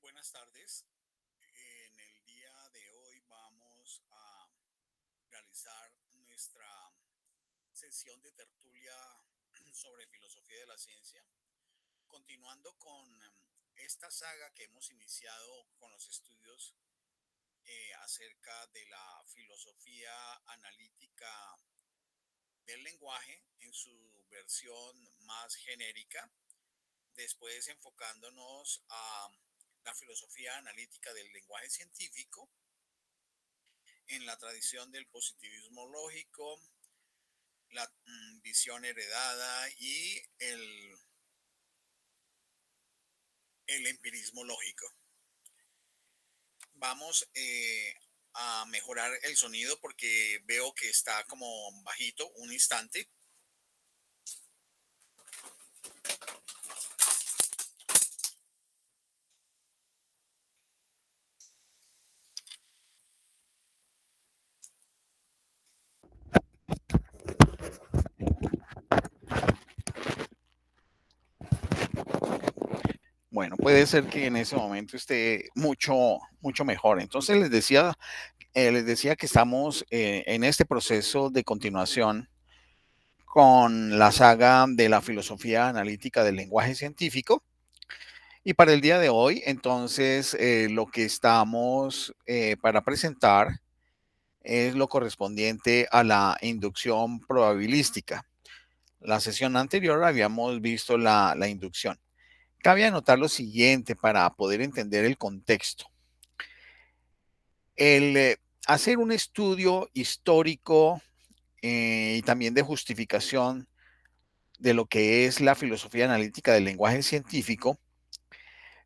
Buenas tardes. En el día de hoy vamos a realizar nuestra sesión de tertulia sobre filosofía de la ciencia, continuando con esta saga que hemos iniciado con los estudios acerca de la filosofía analítica del lenguaje en su versión más genérica, después enfocándonos a la filosofía analítica del lenguaje científico en la tradición del positivismo lógico, la visión heredada y el empirismo lógico. Vamos a mejorar el sonido porque veo que está como bajito un instante. Bueno, puede ser que en ese momento esté mucho mejor. Entonces les decía que estamos en este proceso de continuación con la saga de la filosofía analítica del lenguaje científico. Y para el día de hoy, entonces, lo que estamos para presentar es lo correspondiente a la inducción probabilística. La sesión anterior habíamos visto la inducción. Cabe anotar lo siguiente para poder entender el contexto. El hacer un estudio histórico y también de justificación de lo que es la filosofía analítica del lenguaje científico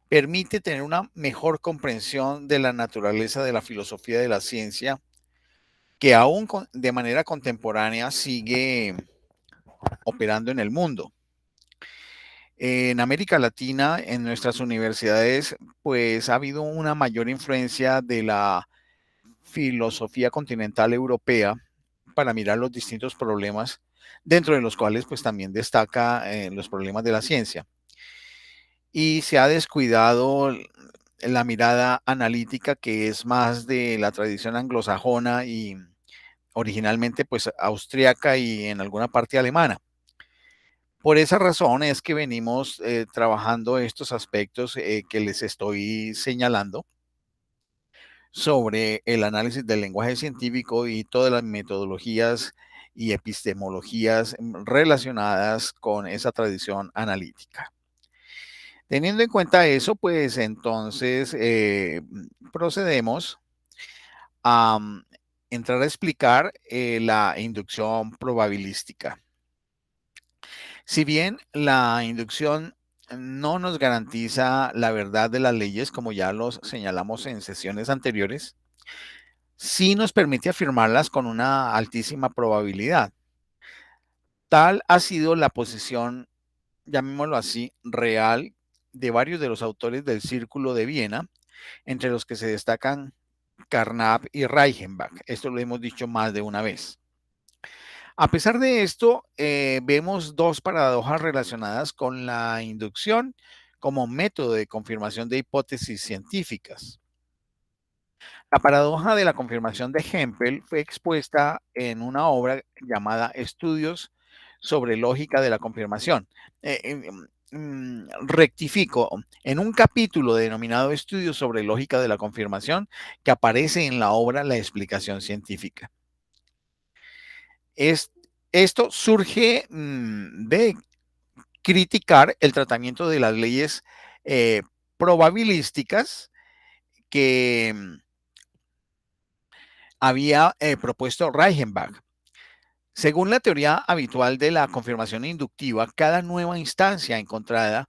permite tener una mejor comprensión de la naturaleza de la filosofía de la ciencia que aún de manera contemporánea sigue operando en el mundo. En América Latina, en nuestras universidades, pues ha habido una mayor influencia de la filosofía continental europea para mirar los distintos problemas, dentro de los cuales pues también destaca los problemas de la ciencia. Y se ha descuidado la mirada analítica, que es más de la tradición anglosajona y originalmente pues austriaca y en alguna parte alemana. Por esa razón es que venimos trabajando estos aspectos que les estoy señalando sobre el análisis del lenguaje científico y todas las metodologías y epistemologías relacionadas con esa tradición analítica. Teniendo en cuenta eso, pues entonces procedemos a entrar a explicar la inducción probabilística. Si bien la inducción no nos garantiza la verdad de las leyes, como ya los señalamos en sesiones anteriores, sí nos permite afirmarlas con una altísima probabilidad. Tal ha sido la posición, llamémoslo así, real de varios de los autores del Círculo de Viena, entre los que se destacan Carnap y Reichenbach. Esto lo hemos dicho más de una vez. A pesar de esto, vemos dos paradojas relacionadas con la inducción como método de confirmación de hipótesis científicas. La paradoja de la confirmación de Hempel fue expuesta en una obra llamada Estudios sobre lógica de la confirmación. Rectifico, en un capítulo denominado Estudios sobre lógica de la confirmación que aparece en la obra La explicación científica. Esto surge de criticar el tratamiento de las leyes probabilísticas que había propuesto Reichenbach. Según la teoría habitual de la confirmación inductiva, cada nueva instancia encontrada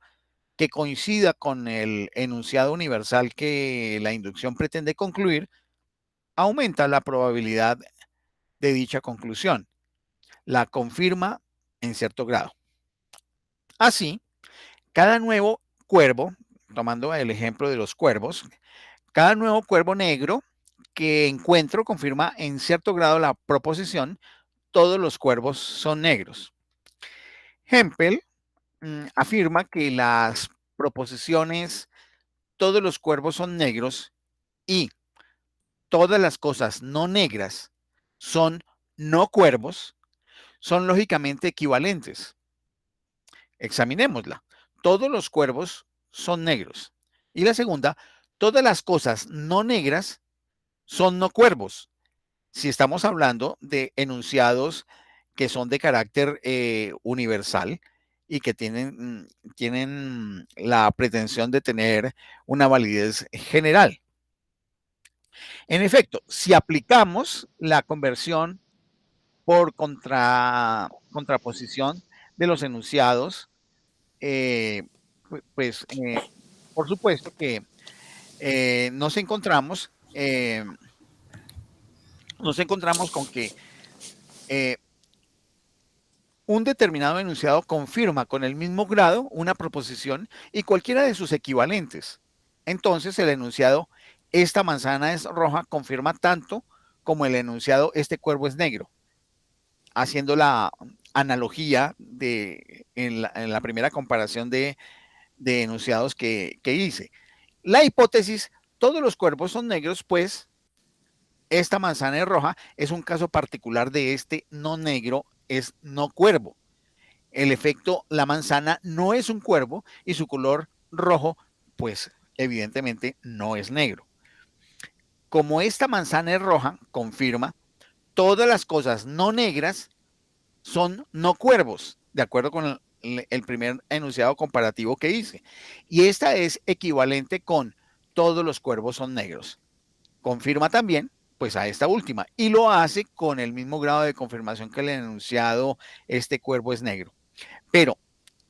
que coincida con el enunciado universal que la inducción pretende concluir aumenta la probabilidad de dicha conclusión. La confirma en cierto grado. Así, cada nuevo cuervo, tomando el ejemplo de los cuervos, cada nuevo cuervo negro que encuentro confirma en cierto grado la proposición: todos los cuervos son negros. Hempel afirma que las proposiciones todos los cuervos son negros y todas las cosas no negras son no cuervos, son lógicamente equivalentes. Examinémosla. Todos los cuervos son negros. Y la segunda, todas las cosas no negras son no cuervos. Si estamos hablando de enunciados que son de carácter universal y que tienen la pretensión de tener una validez general. En efecto, si aplicamos la conversión por contraposición de los enunciados, eh, pues por supuesto que nos encontramos con que un determinado enunciado confirma con el mismo grado una proposición y cualquiera de sus equivalentes. Entonces el enunciado esta manzana es roja confirma tanto como el enunciado este cuervo es negro, haciendo la analogía en la primera comparación de enunciados que hice. La hipótesis, todos los cuervos son negros, pues esta manzana es roja, es un caso particular de este no negro, es no cuervo. El efecto, la manzana no es un cuervo y su color rojo, pues evidentemente no es negro. Como esta manzana es roja, confirma, todas las cosas no negras son no cuervos, de acuerdo con el primer enunciado comparativo que hice. Y esta es equivalente con todos los cuervos son negros. Confirma también pues a esta última y lo hace con el mismo grado de confirmación que el enunciado este cuervo es negro. Pero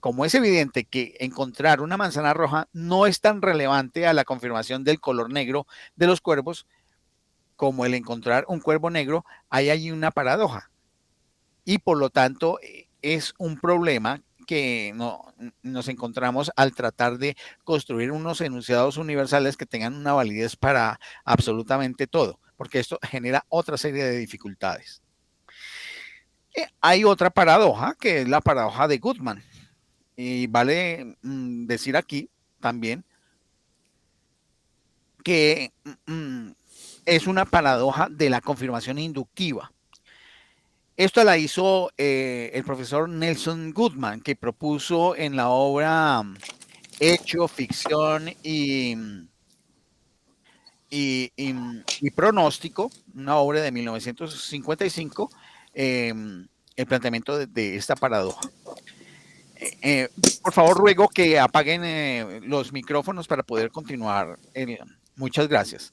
como es evidente que encontrar una manzana roja no es tan relevante a la confirmación del color negro de los cuervos como el encontrar un cuervo negro, hay allí una paradoja. Y por lo tanto es un problema que nos encontramos al tratar de construir unos enunciados universales que tengan una validez para absolutamente todo, porque esto genera otra serie de dificultades. Hay otra paradoja, que es la paradoja de Goodman. Y vale decir aquí también que es una paradoja de la confirmación inductiva. Esto la hizo el profesor Nelson Goodman, que propuso en la obra Hecho, Ficción y Pronóstico, una obra de 1955, el planteamiento de esta paradoja. Por favor, ruego que apaguen los micrófonos para poder continuar. Muchas gracias.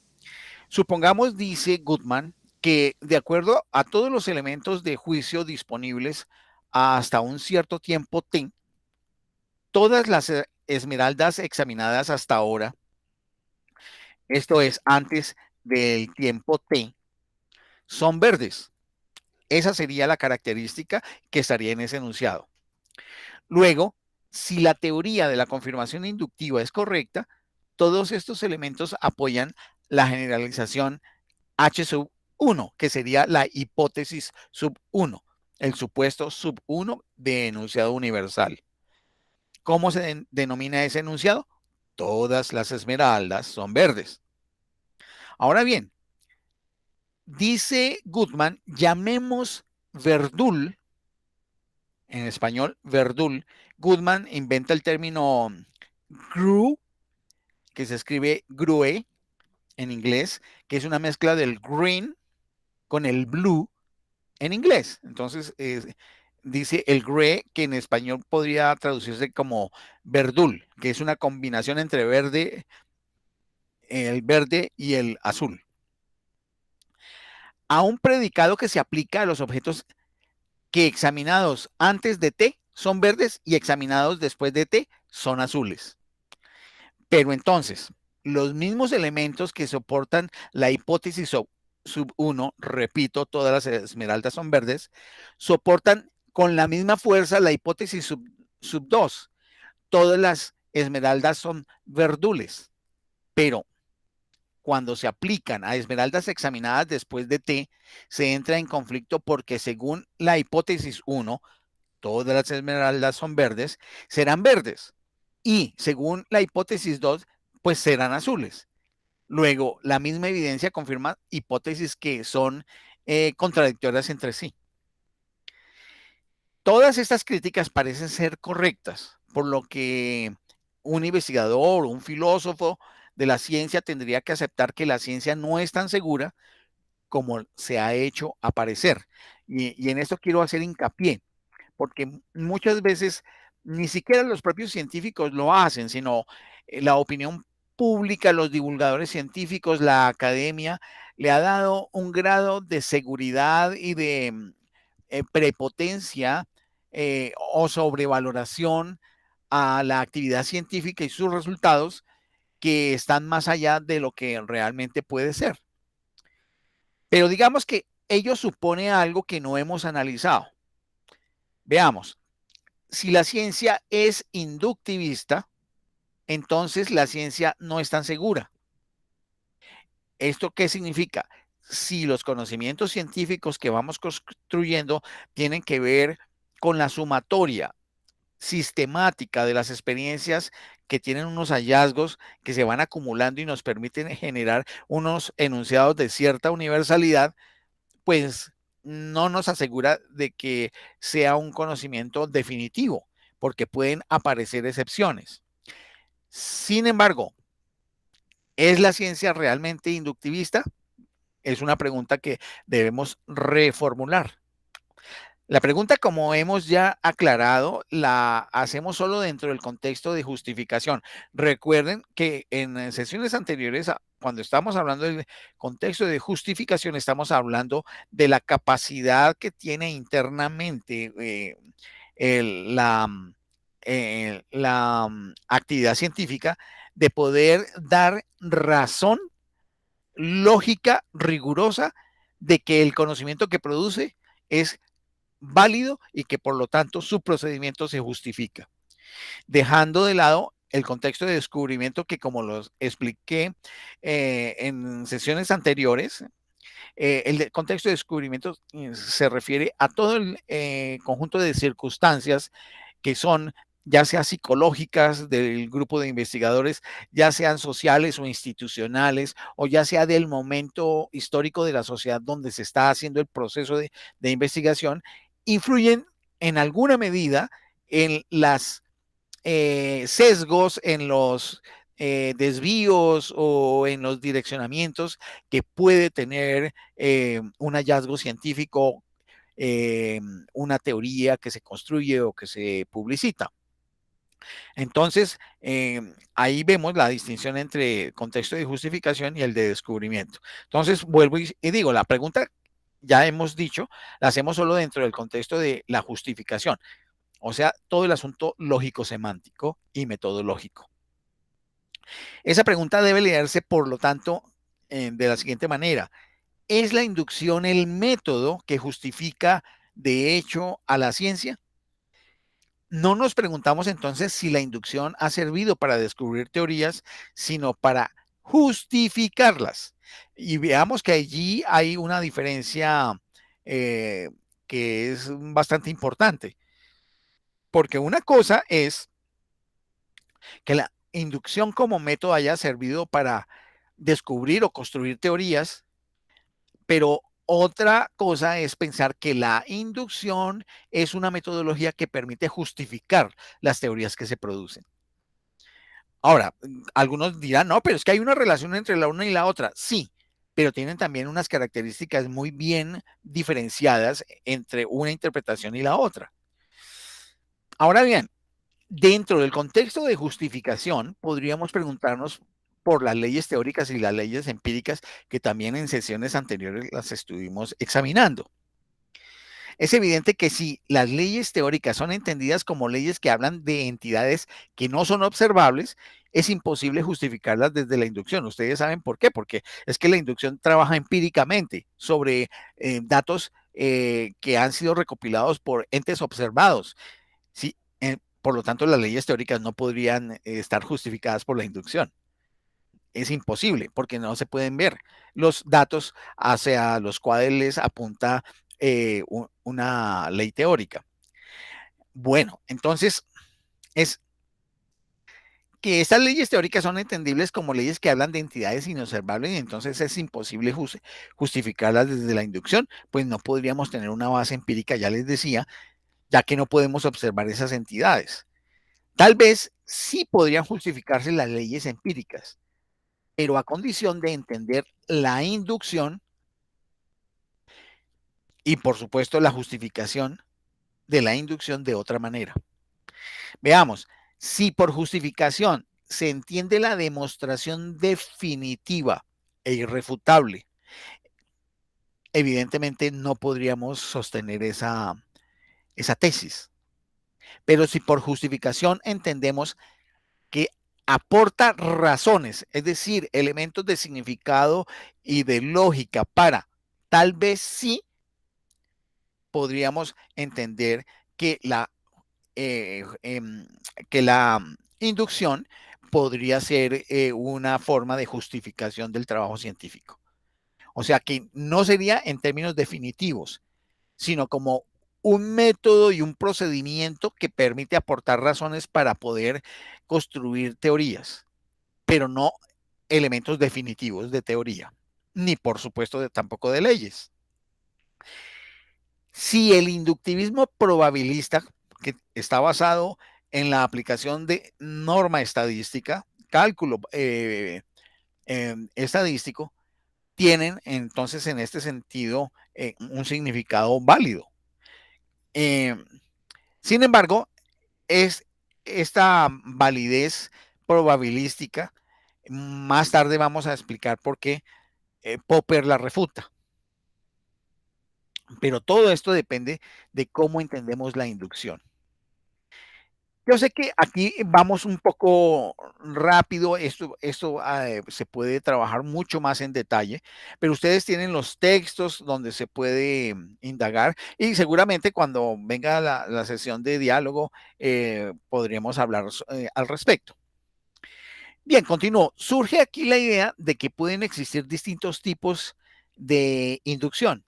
Supongamos, dice Goodman, que de acuerdo a todos los elementos de juicio disponibles hasta un cierto tiempo t, todas las esmeraldas examinadas hasta ahora, esto es antes del tiempo t, son verdes. Esa sería la característica que estaría en ese enunciado. Luego, si la teoría de la confirmación inductiva es correcta, todos estos elementos apoyan la generalización H sub 1, que sería la hipótesis sub 1, el supuesto sub 1 de enunciado universal. ¿Cómo se denomina ese enunciado? Todas las esmeraldas son verdes. Ahora bien, dice Goodman, llamemos verdul, en español verdul. Goodman inventa el término grue, que se escribe grue en inglés, que es una mezcla del green con el blue en inglés. Entonces, dice el grey, que en español podría traducirse como verdul, que es una combinación entre verde, el verde y el azul. A un predicado que se aplica a los objetos que examinados antes de T son verdes y examinados después de T son azules. Pero entonces, los mismos elementos que soportan la hipótesis sub 1, repito, todas las esmeraldas son verdes, soportan con la misma fuerza la hipótesis sub 2. Todas las esmeraldas son verdules, pero cuando se aplican a esmeraldas examinadas después de T, se entra en conflicto porque según la hipótesis 1, todas las esmeraldas son verdes, serán verdes. Y según la hipótesis 2, pues serán azules. Luego, la misma evidencia confirma hipótesis que son contradictorias entre sí. Todas estas críticas parecen ser correctas, por lo que un investigador o un filósofo de la ciencia tendría que aceptar que la ciencia no es tan segura como se ha hecho aparecer. Y en esto quiero hacer hincapié, porque muchas veces ni siquiera los propios científicos lo hacen, sino la opinión pública, los divulgadores científicos, la academia, le ha dado un grado de seguridad y de prepotencia o sobrevaloración a la actividad científica y sus resultados que están más allá de lo que realmente puede ser. Pero digamos que ello supone algo que no hemos analizado. Veamos, si la ciencia es inductivista, entonces la ciencia no es tan segura. ¿Esto qué significa? Si los conocimientos científicos que vamos construyendo tienen que ver con la sumatoria sistemática de las experiencias que tienen unos hallazgos que se van acumulando y nos permiten generar unos enunciados de cierta universalidad, pues no nos asegura de que sea un conocimiento definitivo, porque pueden aparecer excepciones. Sin embargo, ¿es la ciencia realmente inductivista? Es una pregunta que debemos reformular. La pregunta, como hemos ya aclarado, la hacemos solo dentro del contexto de justificación. Recuerden que en sesiones anteriores, cuando estamos hablando del contexto de justificación, estamos hablando de la capacidad que tiene internamente la actividad científica de poder dar razón lógica, rigurosa, de que el conocimiento que produce es válido y que por lo tanto su procedimiento se justifica, dejando de lado el contexto de descubrimiento que, como los expliqué en sesiones anteriores, el contexto de descubrimiento se refiere a todo el conjunto de circunstancias que son ya sea psicológicas del grupo de investigadores, ya sean sociales o institucionales, o ya sea del momento histórico de la sociedad donde se está haciendo el proceso de investigación, influyen en alguna medida en las sesgos, en los desvíos o en los direccionamientos que puede tener un hallazgo científico, una teoría que se construye o que se publicita. Entonces, ahí vemos la distinción entre contexto de justificación y el de descubrimiento. Entonces, vuelvo y digo, la pregunta, ya hemos dicho, la hacemos solo dentro del contexto de la justificación, o sea, todo el asunto lógico-semántico y metodológico. Esa pregunta debe leerse, por lo tanto, de la siguiente manera. ¿Es la inducción el método que justifica, de hecho, a la ciencia? No nos preguntamos entonces si la inducción ha servido para descubrir teorías, sino para justificarlas. Y veamos que allí hay una diferencia que es bastante importante, porque una cosa es que la inducción como método haya servido para descubrir o construir teorías, pero otra cosa es pensar que la inducción es una metodología que permite justificar las teorías que se producen. Ahora, algunos dirán, no, pero es que hay una relación entre la una y la otra. Sí, pero tienen también unas características muy bien diferenciadas entre una interpretación y la otra. Ahora bien, dentro del contexto de justificación, podríamos preguntarnos por las leyes teóricas y las leyes empíricas que también en sesiones anteriores las estuvimos examinando. Es evidente que si las leyes teóricas son entendidas como leyes que hablan de entidades que no son observables, es imposible justificarlas desde la inducción. Ustedes saben por qué, porque es que la inducción trabaja empíricamente sobre datos que han sido recopilados por entes observados. Sí, por lo tanto, las leyes teóricas no podrían estar justificadas por la inducción. Es imposible porque no se pueden ver los datos hacia los cuales apunta una ley teórica. Bueno, entonces es que estas leyes teóricas son entendibles como leyes que hablan de entidades inobservables y entonces es imposible justificarlas desde la inducción, pues no podríamos tener una base empírica, ya les decía, ya que no podemos observar esas entidades. Tal vez sí podrían justificarse las leyes empíricas, pero a condición de entender la inducción y, por supuesto, la justificación de la inducción de otra manera. Veamos, si por justificación se entiende la demostración definitiva e irrefutable, evidentemente no podríamos sostener esa tesis. Pero si por justificación entendemos que aporta razones, es decir, elementos de significado y de lógica para tal vez sí podríamos entender que eh, eh, que la inducción podría ser una forma de justificación del trabajo científico. O sea que no sería en términos definitivos, sino como un método y un procedimiento que permite aportar razones para poder construir teorías, pero no elementos definitivos de teoría, ni por supuesto tampoco de leyes. Si el inductivismo probabilista, que está basado en la aplicación de norma estadística, cálculo estadístico, tienen entonces en este sentido un significado válido. Eh, Sin embargo, es esta validez probabilística, más tarde vamos a explicar por qué Popper la refuta. Pero todo esto depende de cómo entendemos la inducción. Yo sé que aquí vamos un poco rápido, esto se puede trabajar mucho más en detalle, pero ustedes tienen los textos donde se puede indagar y seguramente cuando venga la sesión de diálogo podremos hablar al respecto. Bien, continúo. Surge aquí la idea de que pueden existir distintos tipos de inducción.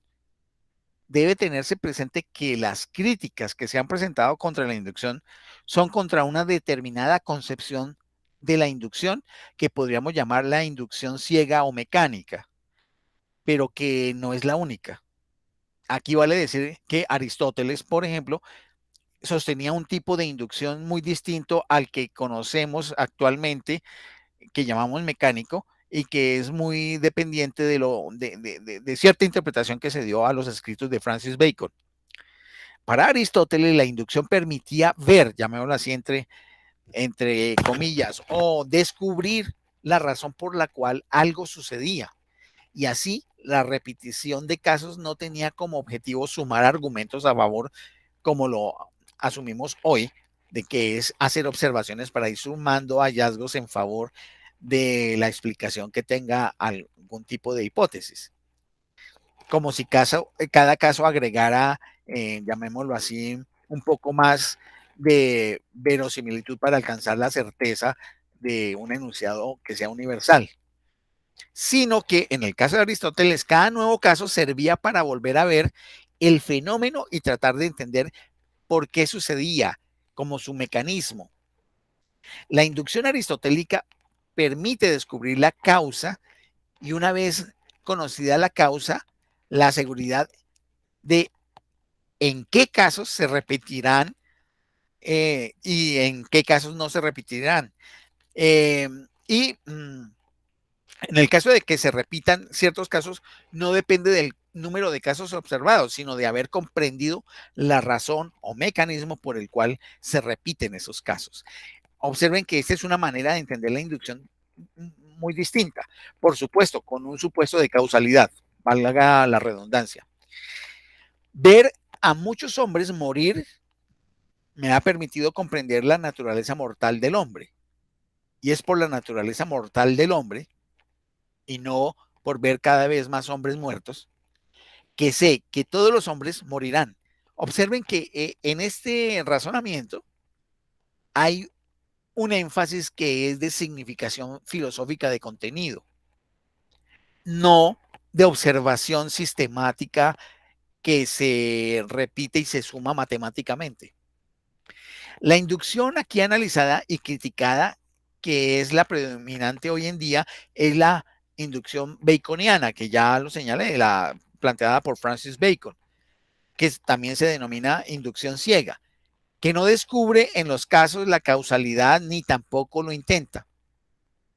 Debe tenerse presente que las críticas que se han presentado contra la inducción son contra una determinada concepción de la inducción que podríamos llamar la inducción ciega o mecánica, pero que no es la única. Aquí vale decir que Aristóteles, por ejemplo, sostenía un tipo de inducción muy distinto al que conocemos actualmente, que llamamos mecánico, y que es muy dependiente de cierta interpretación que se dio a los escritos de Francis Bacon. Para Aristóteles, la inducción permitía ver, llamémoslo así, entre comillas, o descubrir la razón por la cual algo sucedía. Y así, la repetición de casos no tenía como objetivo sumar argumentos a favor, como lo asumimos hoy, de que es hacer observaciones para ir sumando hallazgos en favor de la explicación que tenga algún tipo de hipótesis. Como si cada caso agregara, llamémoslo así, un poco más de verosimilitud para alcanzar la certeza de un enunciado que sea universal, sino que en el caso de Aristóteles, cada nuevo caso servía para volver a ver el fenómeno y tratar de entender por qué sucedía, como su mecanismo. La inducción aristotélica permite descubrir la causa y una vez conocida la causa, la seguridad de en qué casos se repetirán y en qué casos no se repetirán. Y en el caso de que se repitan ciertos casos, no depende del número de casos observados, sino de haber comprendido la razón o mecanismo por el cual se repiten esos casos. Observen que esta es una manera de entender la inducción muy distinta, por supuesto, con un supuesto de causalidad, valga la redundancia. Ver a muchos hombres morir me ha permitido comprender la naturaleza mortal del hombre. Y es por la naturaleza mortal del hombre, y no por ver cada vez más hombres muertos, que sé que todos los hombres morirán. Observen que en este razonamiento hay un énfasis que es de significación filosófica de contenido, no de observación sistemática que se repite y se suma matemáticamente. La inducción aquí analizada y criticada que es la predominante hoy en día, es la inducción baconiana, que ya lo señalé, la planteada por Francis Bacon, que también se denomina inducción ciega, que no descubre en los casos la causalidad ni tampoco lo intenta,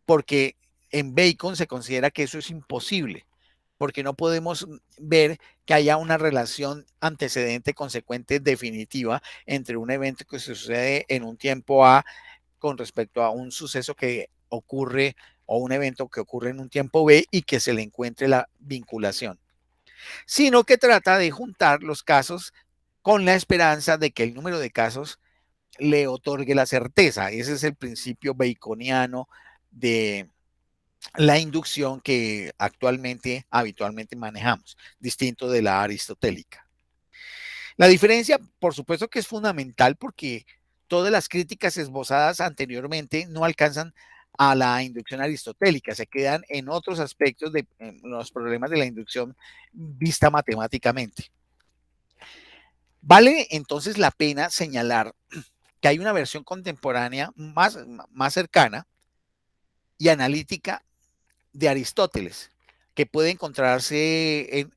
porque en Bacon se considera que eso es imposible, porque no podemos ver que haya una relación antecedente consecuente definitiva entre un evento que se sucede en un tiempo A con respecto a un suceso que ocurre o un evento que ocurre en un tiempo B y que se le encuentre la vinculación, sino que trata de juntar los casos con la esperanza de que el número de casos le otorgue la certeza. Ese es el principio baconiano de la inducción que actualmente, habitualmente manejamos, distinto de la aristotélica. La diferencia, por supuesto que es fundamental porque todas las críticas esbozadas anteriormente no alcanzan a la inducción aristotélica, se quedan en otros aspectos de los problemas de la inducción vista matemáticamente. Vale entonces la pena señalar que hay una versión contemporánea más cercana y analítica de Aristóteles, que puede encontrarse en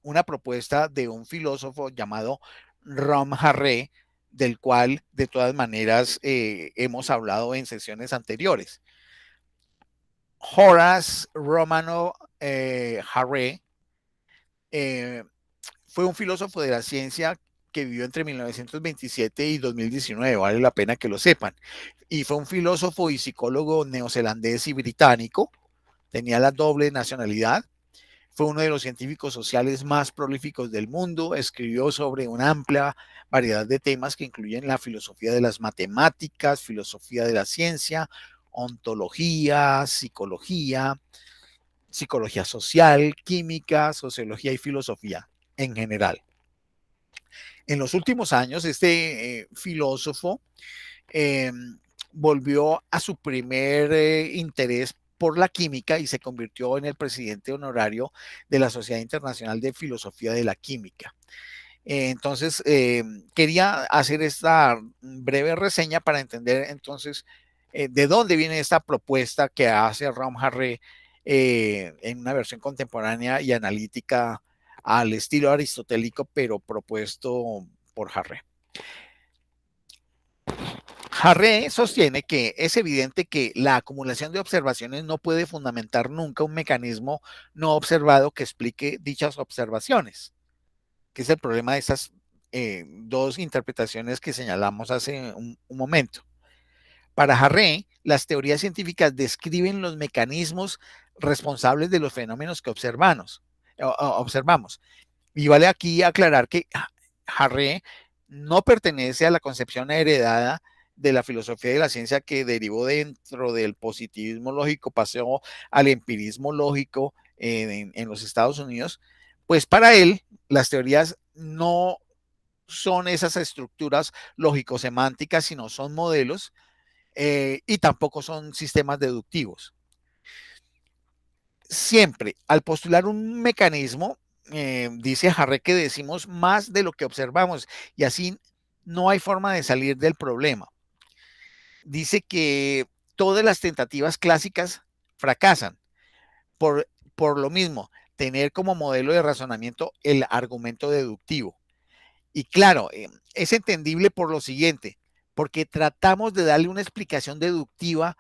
una propuesta de un filósofo llamado Rom Harré, del cual de todas maneras hemos hablado en sesiones anteriores. Horace Romano Harré fue un filósofo de la ciencia que vivió entre 1927 y 2019, vale la pena que lo sepan. Y fue un filósofo y psicólogo neozelandés y británico, tenía la doble nacionalidad. Fue uno de los científicos sociales más prolíficos del mundo, escribió sobre una amplia variedad de temas que incluyen la filosofía de las matemáticas, filosofía de la ciencia, ontología, psicología, psicología social, química, sociología y filosofía en general. En los últimos años, este filósofo eh, volvió a su primer interés por la química y se convirtió en el presidente honorario de la Sociedad Internacional de Filosofía de la Química. Entonces, quería hacer esta breve reseña para entender entonces de dónde viene esta propuesta que hace Ram Harré en una versión contemporánea y analítica al estilo aristotélico, pero propuesto por Harré. Harré sostiene que es evidente que la acumulación de observaciones no puede fundamentar nunca un mecanismo no observado que explique dichas observaciones, que es el problema de estas dos interpretaciones que señalamos hace un momento. Para Harré, las teorías científicas describen los mecanismos responsables de los fenómenos que observamos. Y vale aquí aclarar que Harré no pertenece a la concepción heredada de la filosofía de la ciencia que derivó dentro del positivismo lógico, pasó al empirismo lógico en los Estados Unidos, pues para él las teorías no son esas estructuras lógico-semánticas, sino son modelos y tampoco son sistemas deductivos. Siempre, al postular un mecanismo, dice Harré que decimos más de lo que observamos y así no hay forma de salir del problema. Dice que todas las tentativas clásicas fracasan por lo mismo, tener como modelo de razonamiento el argumento deductivo. Y claro, es entendible por lo siguiente, porque tratamos de darle una explicación deductiva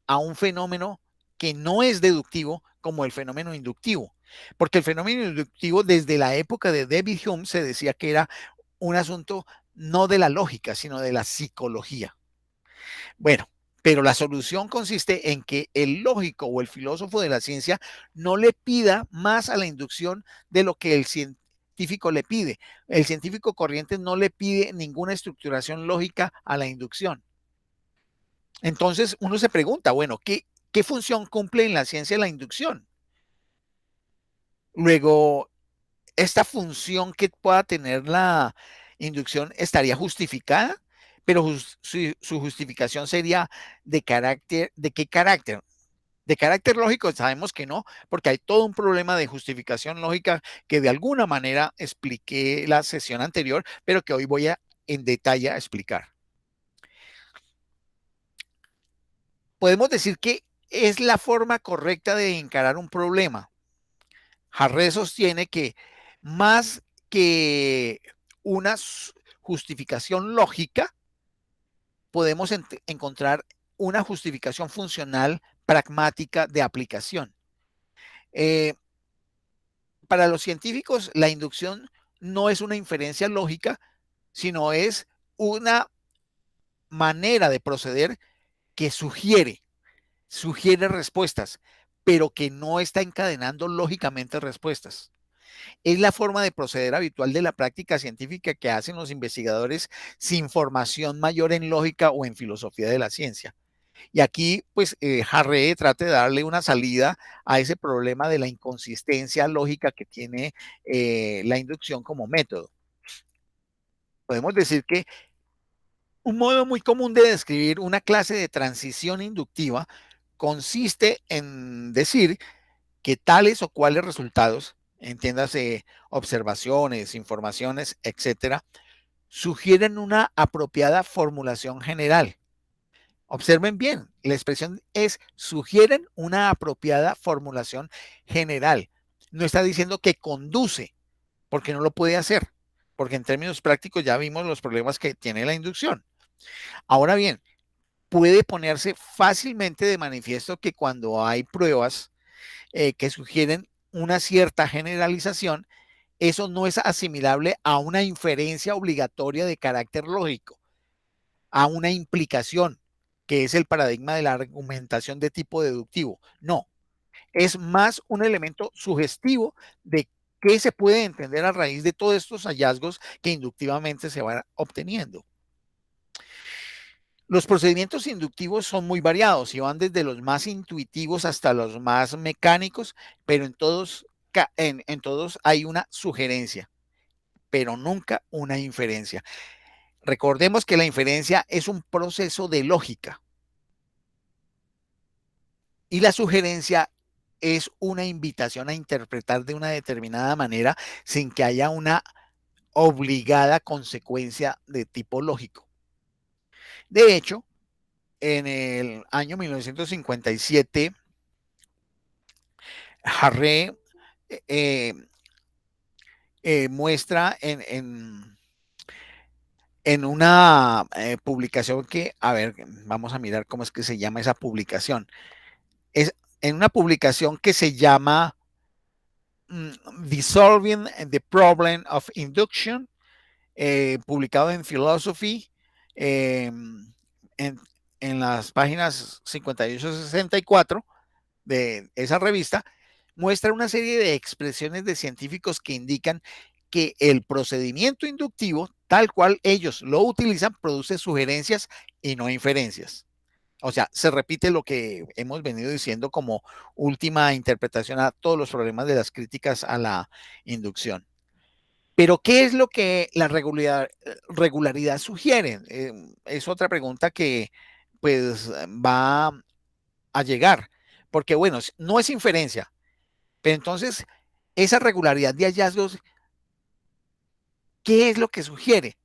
a un fenómeno que no es deductivo como el fenómeno inductivo. Porque el fenómeno inductivo desde la época de David Hume se decía que era un asunto no de la lógica, sino de la psicología. Bueno, pero la solución consiste en que el lógico o el filósofo de la ciencia no le pida más a la inducción de lo que el científico le pide. El científico corriente no le pide ninguna estructuración lógica a la inducción. Entonces uno se pregunta, bueno, ¿qué función cumple en la ciencia la inducción? Luego, esta función que pueda tener la inducción estaría justificada, pero su justificación sería ¿de qué carácter? De carácter lógico sabemos que no, porque hay todo un problema de justificación lógica que de alguna manera expliqué la sesión anterior, pero que hoy voy en detalle a explicar. podemos decir que es la forma correcta de encarar un problema. Harré sostiene que más que una justificación lógica, podemos encontrar una justificación funcional pragmática de aplicación. Eh, para los científicos, la inducción no es una inferencia lógica, sino es una manera de proceder que sugiere respuestas, pero que no está encadenando lógicamente respuestas. Es la forma de proceder habitual de la práctica científica que hacen los investigadores sin formación mayor en lógica o en filosofía de la ciencia. Y aquí, pues, Harré trata de darle una salida a ese problema de la inconsistencia lógica que tiene la inducción como método. Podemos decir que un modo muy común de describir una clase de transición inductiva consiste en decir que tales o cuales resultados, entiéndase observaciones, informaciones, etcétera, sugieren una apropiada formulación general. Observen bien, la expresión es sugieren una apropiada formulación general. No está diciendo que conduce, porque no lo puede hacer, porque en términos prácticos ya vimos los problemas que tiene la inducción. Ahora bien, puede ponerse fácilmente de manifiesto que cuando hay pruebas que sugieren una cierta generalización, eso no es asimilable a una inferencia obligatoria de carácter lógico, a una implicación, que es el paradigma de la argumentación de tipo deductivo. No, es más un elemento sugestivo de qué se puede entender a raíz de todos estos hallazgos que inductivamente se van obteniendo. Los procedimientos inductivos son muy variados y van desde los más intuitivos hasta los más mecánicos, pero en todos hay una sugerencia, pero nunca una inferencia. Recordemos que la inferencia es un proceso de lógica y la sugerencia es una invitación a interpretar de una determinada manera sin que haya una obligada consecuencia de tipo lógico. De hecho, en el año 1957, Harré eh, muestra en una publicación que, a ver, vamos a mirar cómo es que se llama esa publicación. Es en una publicación que se llama Dissolving the Problem of Induction, publicado en Philosophy, en, en las páginas 58-64 de esa revista, muestra una serie de expresiones de científicos que indican que el procedimiento inductivo, tal cual ellos lo utilizan, produce sugerencias y no inferencias. O sea, se repite lo que hemos venido diciendo como última interpretación a todos los problemas de las críticas a la inducción. Pero, ¿qué es lo que la regularidad sugiere? Es otra pregunta que pues va a llegar, porque bueno, no es inferencia, pero entonces esa regularidad de hallazgos, ¿qué es lo que sugiere?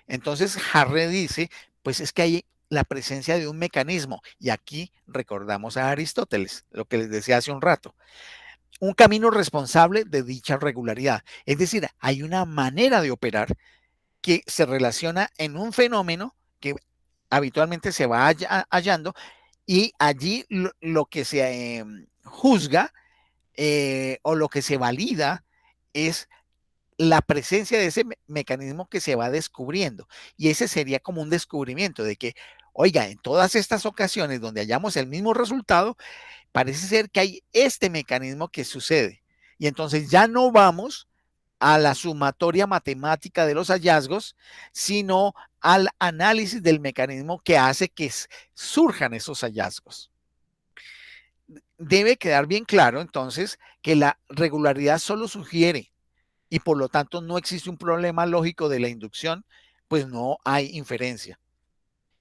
Entonces Harré dice, pues es que hay la presencia de un mecanismo, y aquí recordamos a Aristóteles, lo que les decía hace un rato, un camino responsable de dicha regularidad. Es decir, hay una manera de operar que se relaciona en un fenómeno que habitualmente se va hallando y allí lo que se juzga o lo que se valida es la presencia de ese mecanismo que se va descubriendo. Y ese sería como un descubrimiento de que, oiga, en todas estas ocasiones donde hallamos el mismo resultado, parece ser que hay este mecanismo que sucede. Y entonces ya no vamos a la sumatoria matemática de los hallazgos, sino al análisis del mecanismo que hace que surjan esos hallazgos. Debe quedar bien claro entonces que la regularidad solo sugiere y por lo tanto no existe un problema lógico de la inducción, pues no hay inferencia.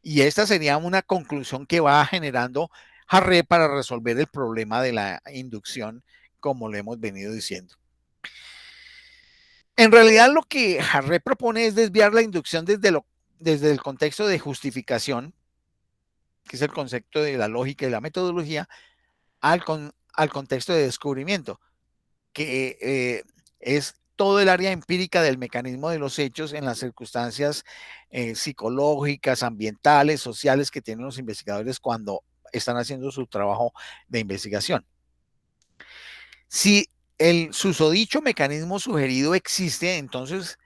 Y esta sería una conclusión que va generando Harré para resolver el problema de la inducción, como lo hemos venido diciendo. En realidad lo que Harré propone es desviar la inducción desde el contexto de justificación que es el concepto de la lógica y la metodología, al contexto de descubrimiento, que es todo el área empírica del mecanismo de los hechos en las circunstancias psicológicas, ambientales, sociales que tienen los investigadores cuando están haciendo su trabajo de investigación. Si el susodicho mecanismo sugerido existe, entonces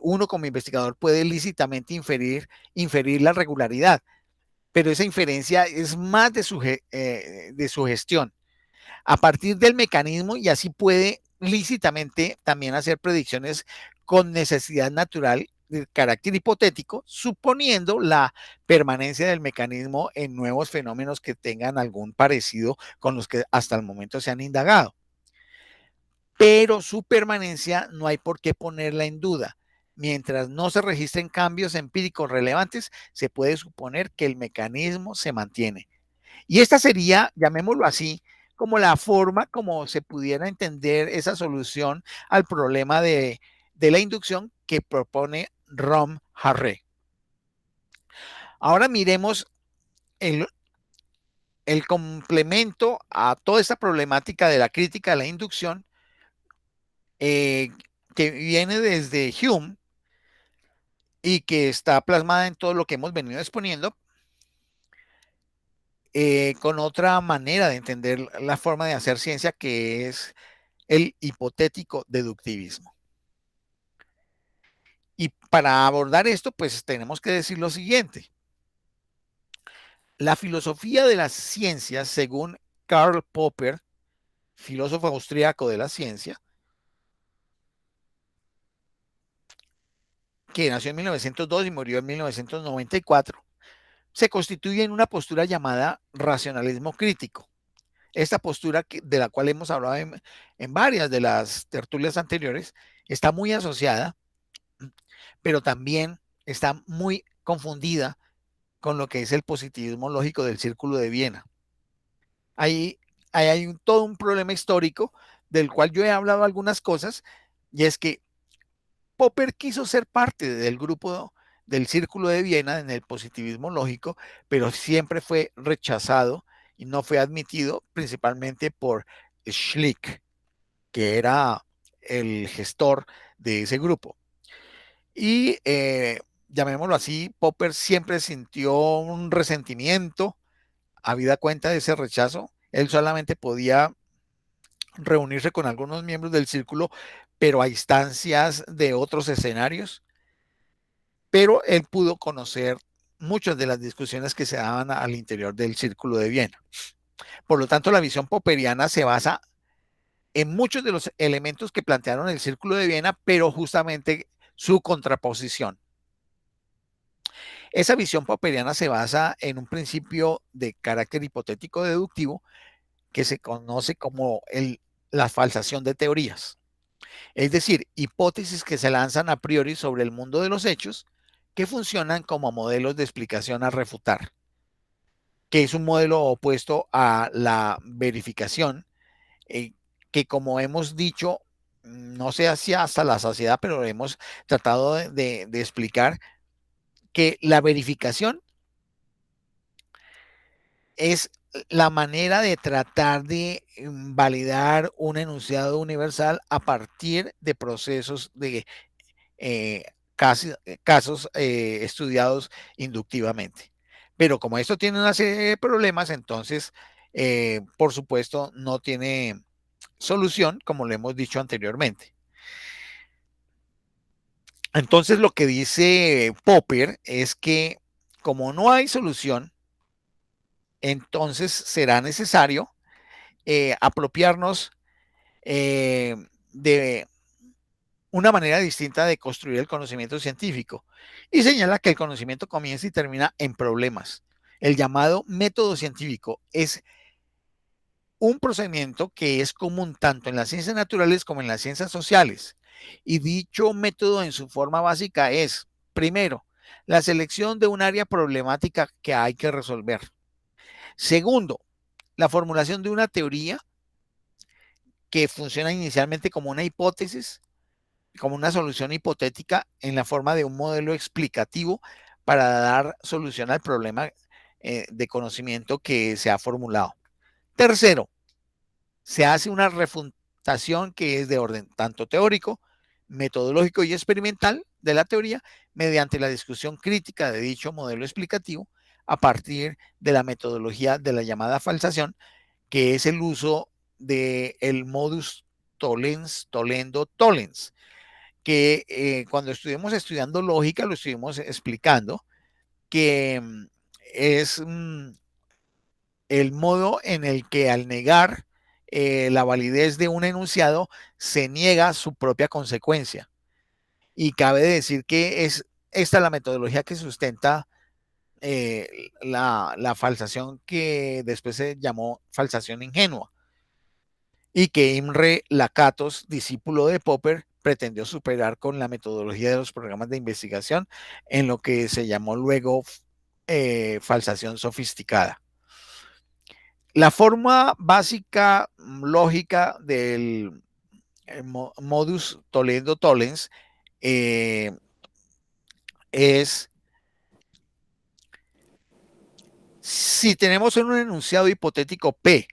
uno como investigador puede lícitamente inferir la regularidad, pero esa inferencia es más de sugestión a partir del mecanismo, y así puede lícitamente también hacer predicciones con necesidad natural de carácter hipotético, suponiendo la permanencia del mecanismo en nuevos fenómenos que tengan algún parecido con los que hasta el momento se han indagado. Pero su permanencia no hay por qué ponerla en duda. Mientras no se registren cambios empíricos relevantes, se puede suponer que el mecanismo se mantiene. Y esta sería, llamémoslo así, como la forma como se pudiera entender esa solución al problema de la inducción que propone Rom Harré. Ahora miremos el, el complemento a toda esta problemática de la crítica de la inducción que viene desde Hume y que está plasmada en todo lo que hemos venido exponiendo, con otra manera de entender la forma de hacer ciencia, que es el hipotético deductivismo. Y para abordar esto, pues tenemos que decir lo siguiente. La filosofía de las ciencias, según Karl Popper, filósofo austríaco de la ciencia, que nació en 1902 y murió en 1994, se constituye en una postura llamada racionalismo crítico. Esta postura de la cual hemos hablado en varias de las tertulias anteriores está muy asociada, pero también está muy confundida con lo que es el positivismo lógico del Círculo de Viena. Ahí hay todo un problema histórico del cual yo he hablado algunas cosas, y es que Popper quiso ser parte del grupo del Círculo de Viena en el positivismo lógico, pero siempre fue rechazado y no fue admitido, principalmente por Schlick, que era el gestor de ese grupo. Y llamémoslo así, Popper siempre sintió un resentimiento, habida cuenta de ese rechazo. Él solamente podía reunirse con algunos miembros del círculo, pero a instancias de otros escenarios. Pero él pudo conocer muchas de las discusiones que se daban al interior del Círculo de Viena. Por lo tanto, la visión popperiana se basa en muchos de los elementos que plantearon el Círculo de Viena, pero justamente su contraposición. Esa visión popperiana se basa en un principio de carácter hipotético deductivo que se conoce como la falsación de teorías. Es decir, hipótesis que se lanzan a priori sobre el mundo de los hechos que funcionan como modelos de explicación a refutar, que es un modelo opuesto a la verificación, que como hemos dicho, no se hacía hasta la saciedad, pero hemos tratado de explicar que la verificación es la manera de tratar de validar un enunciado universal a partir de procesos de casos estudiados inductivamente. Pero como esto tiene una serie de problemas, entonces, por supuesto, no tiene solución, como lo hemos dicho anteriormente. Entonces, lo que dice Popper es que como no hay solución, entonces será necesario apropiarnos de una manera distinta de construir el conocimiento científico, y señala que el conocimiento comienza y termina en problemas. El llamado método científico es un procedimiento que es común tanto en las ciencias naturales como en las ciencias sociales, y dicho método en su forma básica es, primero, la selección de un área problemática que hay que resolver. Segundo, la formulación de una teoría que funciona inicialmente como una hipótesis, como una solución hipotética en la forma de un modelo explicativo para dar solución al problema de conocimiento que se ha formulado. Tercero, se hace una refutación que es de orden tanto teórico, metodológico y experimental de la teoría mediante la discusión crítica de dicho modelo explicativo a partir de la metodología de la llamada falsación, que es el uso del modus tollens, tollendo tollens, que cuando estuvimos estudiando lógica lo estuvimos explicando, que es el modo en el que al negar la validez de un enunciado se niega su propia consecuencia. Y cabe decir que es esta la metodología que sustenta la falsación que después se llamó falsación ingenua y que Imre Lakatos, discípulo de Popper, pretendió superar con la metodología de los programas de investigación en lo que se llamó luego falsación sofisticada. La forma básica lógica del modus tollendo tollens es si tenemos un enunciado hipotético P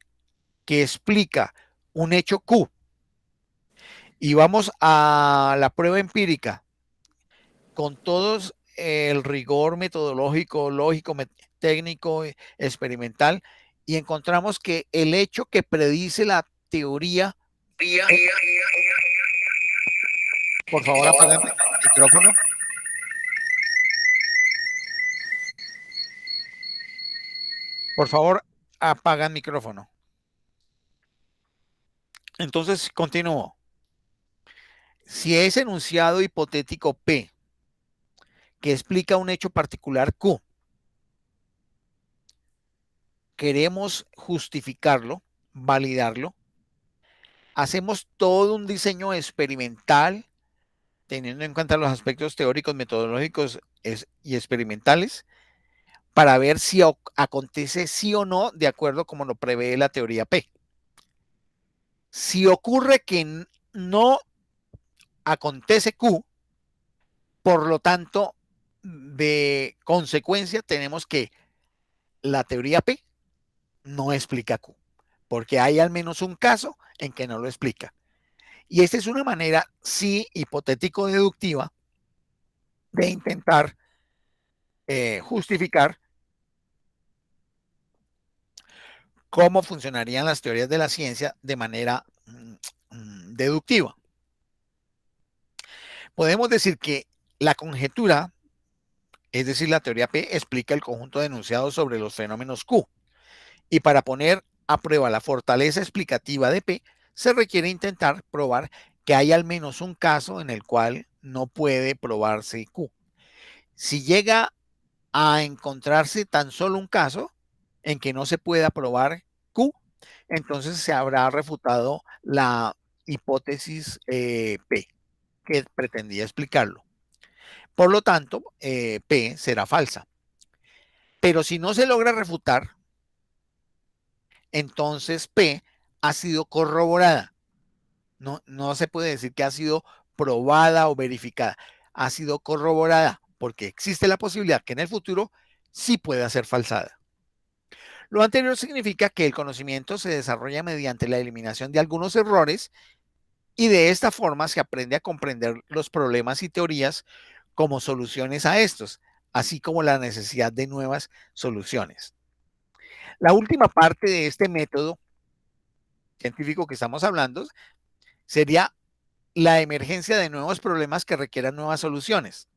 que explica un hecho Q y vamos a la prueba empírica con todos el rigor metodológico, lógico, técnico, experimental, y encontramos que el hecho que predice la teoría, por favor apaga el micrófono, por favor apaga el micrófono. Entonces continúo. Si ese enunciado hipotético P que explica un hecho particular Q, queremos justificarlo, validarlo, hacemos todo un diseño experimental teniendo en cuenta los aspectos teóricos, metodológicos y experimentales para ver si acontece sí o no de acuerdo como lo prevé la teoría P. Si ocurre que no acontece Q, por lo tanto, de consecuencia tenemos que la teoría P no explica Q, porque hay al menos un caso en que no lo explica. Y esta es una manera, sí, hipotético-deductiva de intentar justificar cómo funcionarían las teorías de la ciencia de manera deductiva. Podemos decir que la conjetura, es decir, la teoría P, explica el conjunto de enunciados sobre los fenómenos Q. Y para poner a prueba la fortaleza explicativa de P, se requiere intentar probar que hay al menos un caso en el cual no puede probarse Q. Si llega a encontrarse tan solo un caso en que no se pueda probar Q, entonces se habrá refutado la hipótesis P que pretendía explicarlo. Por lo tanto, P será falsa. Pero si no se logra refutar, entonces P ha sido corroborada. No se puede decir que ha sido probada o verificada. Ha sido corroborada porque existe la posibilidad que en el futuro sí pueda ser falsada. Lo anterior significa que el conocimiento se desarrolla mediante la eliminación de algunos errores y de esta forma se aprende a comprender los problemas y teorías como soluciones a estos, así como la necesidad de nuevas soluciones. La última parte de este método científico que estamos hablando sería la emergencia de nuevos problemas que requieran nuevas soluciones.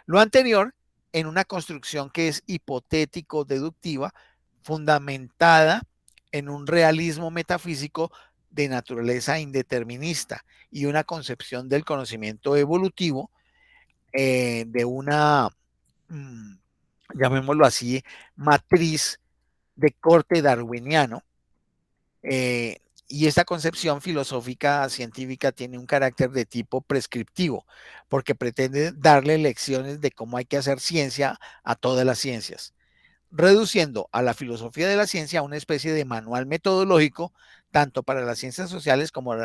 Lo anterior en una construcción que es hipotético-deductiva, fundamentada en un realismo metafísico de naturaleza indeterminista y una concepción del conocimiento evolutivo de una, llamémoslo así, matriz de corte darwiniano. Y esta concepción filosófica científica tiene un carácter de tipo prescriptivo, porque pretende darle lecciones de cómo hay que hacer ciencia a todas las ciencias, reduciendo a la filosofía de la ciencia a una especie de manual metodológico, tanto para las ciencias sociales como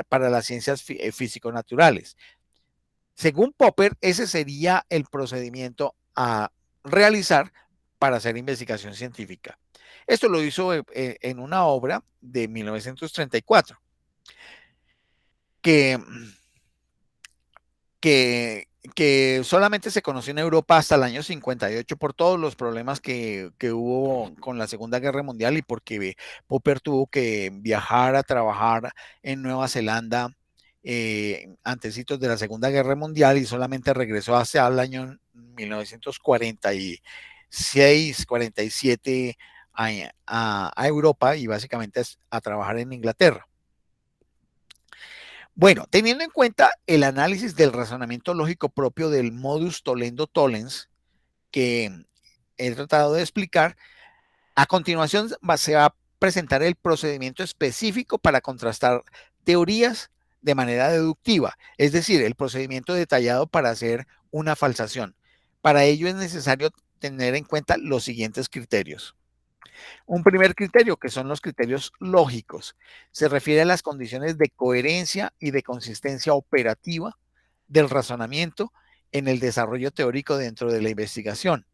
para las ciencias físico-naturales. Según Popper, ese sería el procedimiento a realizar para hacer investigación científica. Esto lo hizo en una obra de 1934, que, que solamente se conoció en Europa hasta el año 58 por todos los problemas que hubo con la Segunda Guerra Mundial y porque Popper tuvo que viajar a trabajar en Nueva Zelanda antecitos de la Segunda Guerra Mundial y solamente regresó hacia el año 1946, 47 a Europa y básicamente a trabajar en Inglaterra. Bueno, teniendo en cuenta el análisis del razonamiento lógico propio del modus tollendo tollens que he tratado de explicar, a continuación se va a presentar el procedimiento específico para contrastar teorías de manera deductiva, es decir, el procedimiento detallado para hacer una falsación. Para ello es necesario tener en cuenta los siguientes criterios. Un primer criterio, que son los criterios lógicos, se refiere a las condiciones de coherencia y de consistencia operativa del razonamiento en el desarrollo teórico dentro de la investigación.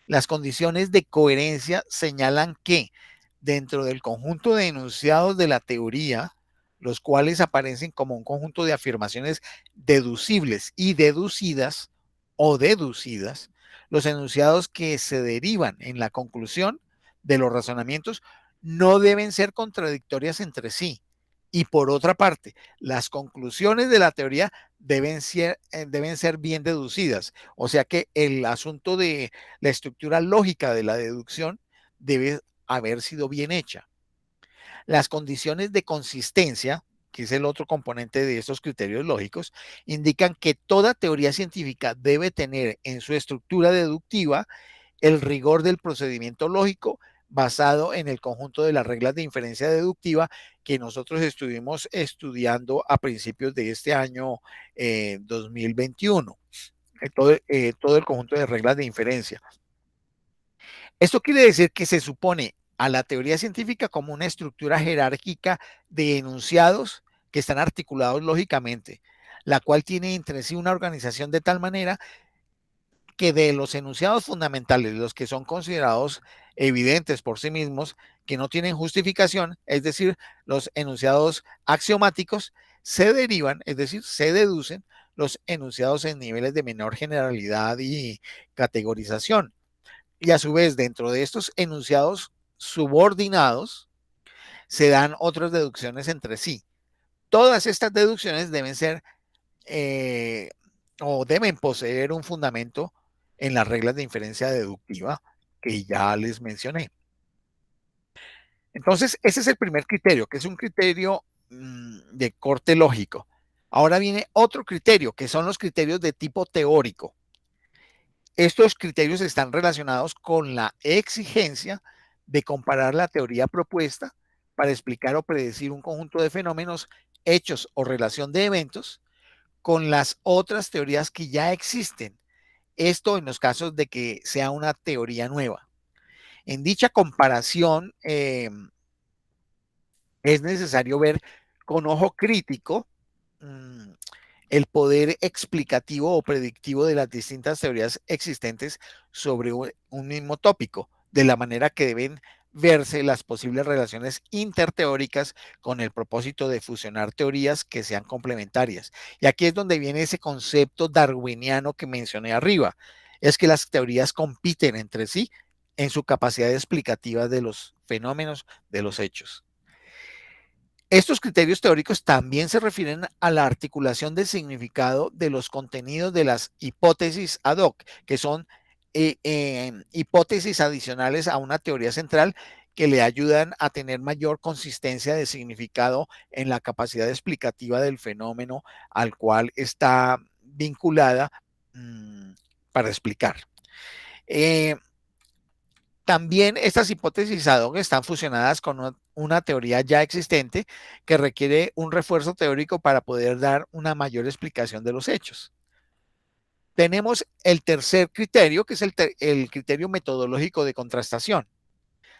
Las condiciones de coherencia señalan que dentro del conjunto de enunciados de la teoría, los cuales aparecen como un conjunto de afirmaciones deducibles y deducidas o deducidas, los enunciados que se derivan en la conclusión de los razonamientos no deben ser contradictorias entre sí. Y por otra parte, las conclusiones de la teoría deben ser bien deducidas. O sea que el asunto de la estructura lógica de la deducción debe haber sido bien hecha. Las condiciones de consistencia, que es el otro componente de estos criterios lógicos, indican que toda teoría científica debe tener en su estructura deductiva el rigor del procedimiento lógico basado en el conjunto de las reglas de inferencia deductiva que nosotros estuvimos estudiando a principios de este año 2021. Todo el conjunto de reglas de inferencia. Esto quiere decir que se supone a la teoría científica como una estructura jerárquica de enunciados que están articulados lógicamente, la cual tiene entre sí una organización de tal manera que de los enunciados fundamentales, los que son considerados evidentes por sí mismos, que no tienen justificación, es decir, los enunciados axiomáticos, se derivan, es decir, se deducen los enunciados en niveles de menor generalidad y categorización. Y a su vez, dentro de estos enunciados subordinados, se dan otras deducciones entre sí. Todas estas deducciones deben ser o deben poseer un fundamento en las reglas de inferencia deductiva que ya les mencioné. Entonces, ese es el primer criterio, que es un criterio de corte lógico. Ahora viene otro criterio, que son los criterios de tipo teórico. Estos criterios están relacionados con la exigencia de comparar la teoría propuesta para explicar o predecir un conjunto de fenómenos, hechos o relación de eventos con las otras teorías que ya existen. Esto en los casos de que sea una teoría nueva. En dicha comparación es necesario ver con ojo crítico el poder explicativo o predictivo de las distintas teorías existentes sobre un mismo tópico, de la manera que deben verse las posibles relaciones interteóricas con el propósito de fusionar teorías que sean complementarias. Y aquí es donde viene ese concepto darwiniano que mencioné arriba, es que las teorías compiten entre sí en su capacidad explicativa de los fenómenos, de los hechos. Estos criterios teóricos también se refieren a la articulación del significado de los contenidos de las hipótesis ad hoc, que son hipótesis adicionales a una teoría central que le ayudan a tener mayor consistencia de significado en la capacidad explicativa del fenómeno al cual está vinculada para explicar. También estas hipótesis ad hoc están fusionadas con una teoría ya existente que requiere un refuerzo teórico para poder dar una mayor explicación de los hechos. Tenemos el tercer criterio, que es el criterio metodológico de contrastación.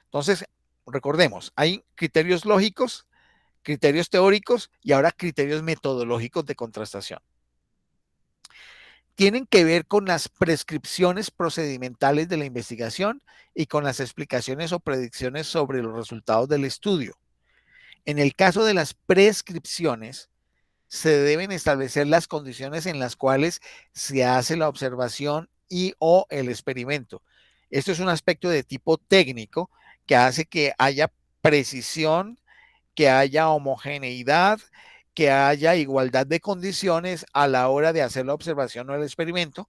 Entonces, recordemos, hay criterios lógicos, criterios teóricos y ahora criterios metodológicos de contrastación. tienen que ver con las prescripciones procedimentales de la investigación y con las explicaciones o predicciones sobre los resultados del estudio. En el caso de las prescripciones, se deben establecer las condiciones en las cuales se hace la observación y o el experimento. Esto es un aspecto de tipo técnico que hace que haya precisión, que haya homogeneidad, que haya igualdad de condiciones a la hora de hacer la observación o el experimento,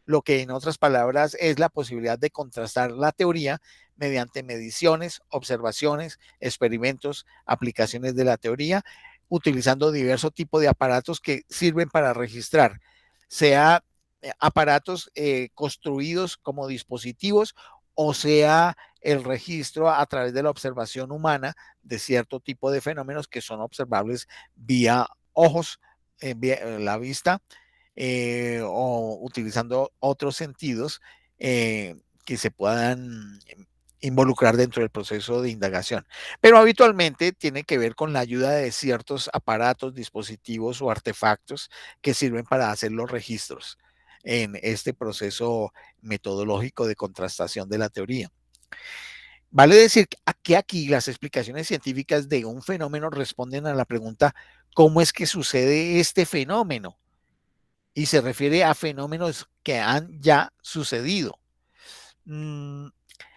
lo que en otras palabras es la posibilidad de contrastar la teoría mediante mediciones, observaciones, experimentos, aplicaciones de la teoría, utilizando diversos tipos de aparatos que sirven para registrar, sea aparatos construidos como dispositivos o sea el registro a través de la observación humana de cierto tipo de fenómenos que son observables vía ojos, vía la vista, o utilizando otros sentidos que se puedan involucrar dentro del proceso de indagación. Pero habitualmente tiene que ver con la ayuda de ciertos aparatos, dispositivos o artefactos que sirven para hacer los registros en este proceso metodológico de contrastación de la teoría. Vale decir que aquí las explicaciones científicas de un fenómeno responden a la pregunta ¿cómo es que sucede este fenómeno? Y se refiere a fenómenos que han ya sucedido.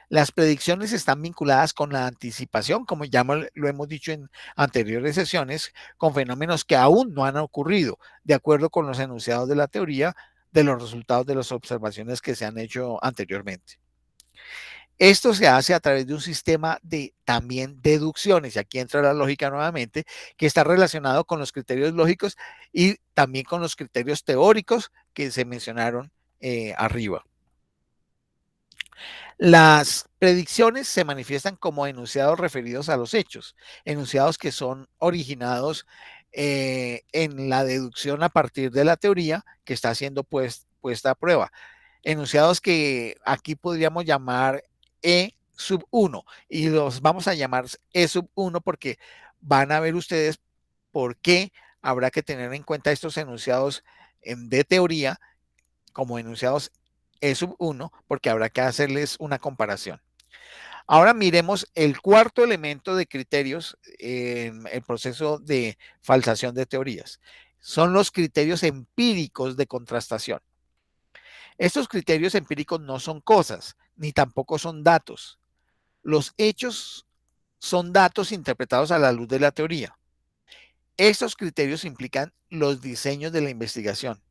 Las predicciones están vinculadas con la anticipación, como ya lo hemos dicho en anteriores sesiones, con fenómenos que aún no han ocurrido, de acuerdo con los enunciados de la teoría, de los resultados de las observaciones que se han hecho anteriormente. Esto se hace a través de un sistema de también deducciones, y aquí entra la lógica nuevamente, que está relacionado con los criterios lógicos y también con los criterios teóricos que se mencionaron arriba. Las predicciones se manifiestan como enunciados referidos a los hechos, enunciados que son originados en la deducción a partir de la teoría que está siendo puesta a prueba. Enunciados que aquí podríamos llamar E sub 1 y los vamos a llamar E sub 1 porque van a ver ustedes por qué habrá que tener en cuenta estos enunciados de teoría como enunciados E sub 1 porque habrá que hacerles una comparación. Ahora miremos el cuarto elemento de criterios en el proceso de falsación de teorías. Son los criterios empíricos de contrastación. Estos criterios empíricos no son cosas, ni tampoco son datos. Los hechos son datos interpretados a la luz de la teoría. Estos criterios implican los diseños de la investigación.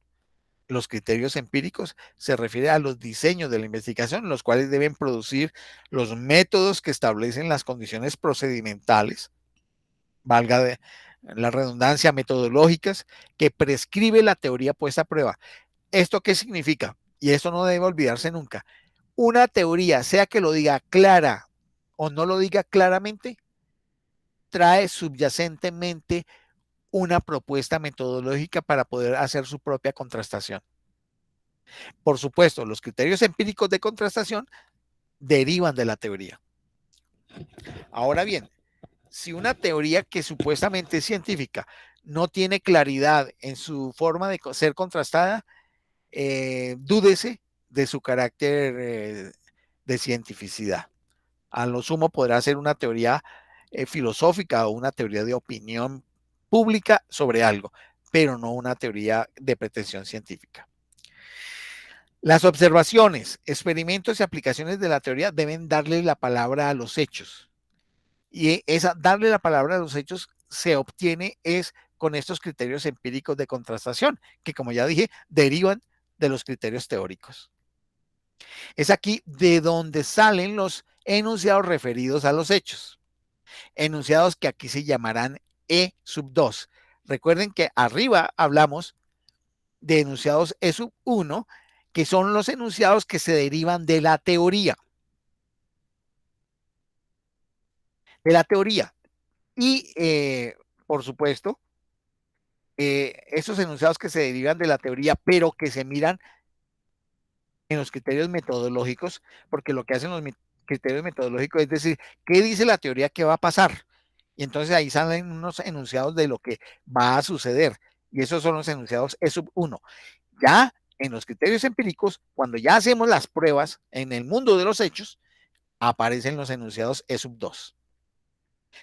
Los criterios empíricos se refieren a los diseños de la investigación, los cuales deben producir los métodos que establecen las condiciones procedimentales, valga de la redundancia, metodológicas, que prescribe la teoría puesta a prueba. ¿Esto qué significa? Y esto no debe olvidarse nunca. Una teoría, sea que lo diga clara o no lo diga claramente, trae subyacentemente una propuesta metodológica para poder hacer su propia contrastación. Por supuesto, los criterios empíricos de contrastación derivan de la teoría. Ahora bien, si una teoría que supuestamente es científica no tiene claridad en su forma de ser contrastada, dúdese de su carácter de cientificidad. A lo sumo podrá ser una teoría filosófica o una teoría de opinión pública sobre algo, pero no una teoría de pretensión científica. Las observaciones, experimentos y aplicaciones de la teoría deben darle la palabra a los hechos. Y esa darle la palabra a los hechos se obtiene es con estos criterios empíricos de contrastación, que como ya dije, derivan de los criterios teóricos. Es aquí de donde salen los enunciados referidos a los hechos. Enunciados que aquí se llamarán E sub 2. Recuerden que arriba hablamos de enunciados E sub 1, que son los enunciados que se derivan de la teoría. De la teoría. Y, por supuesto, esos enunciados que se derivan de la teoría, pero que se miran en los criterios metodológicos, porque lo que hacen los criterios metodológicos es decir, ¿qué dice la teoría que va a pasar? Y entonces ahí salen unos enunciados de lo que va a suceder. Y esos son los enunciados E sub 1. Ya En los criterios empíricos, cuando ya hacemos las pruebas en el mundo de los hechos, aparecen los enunciados E sub 2.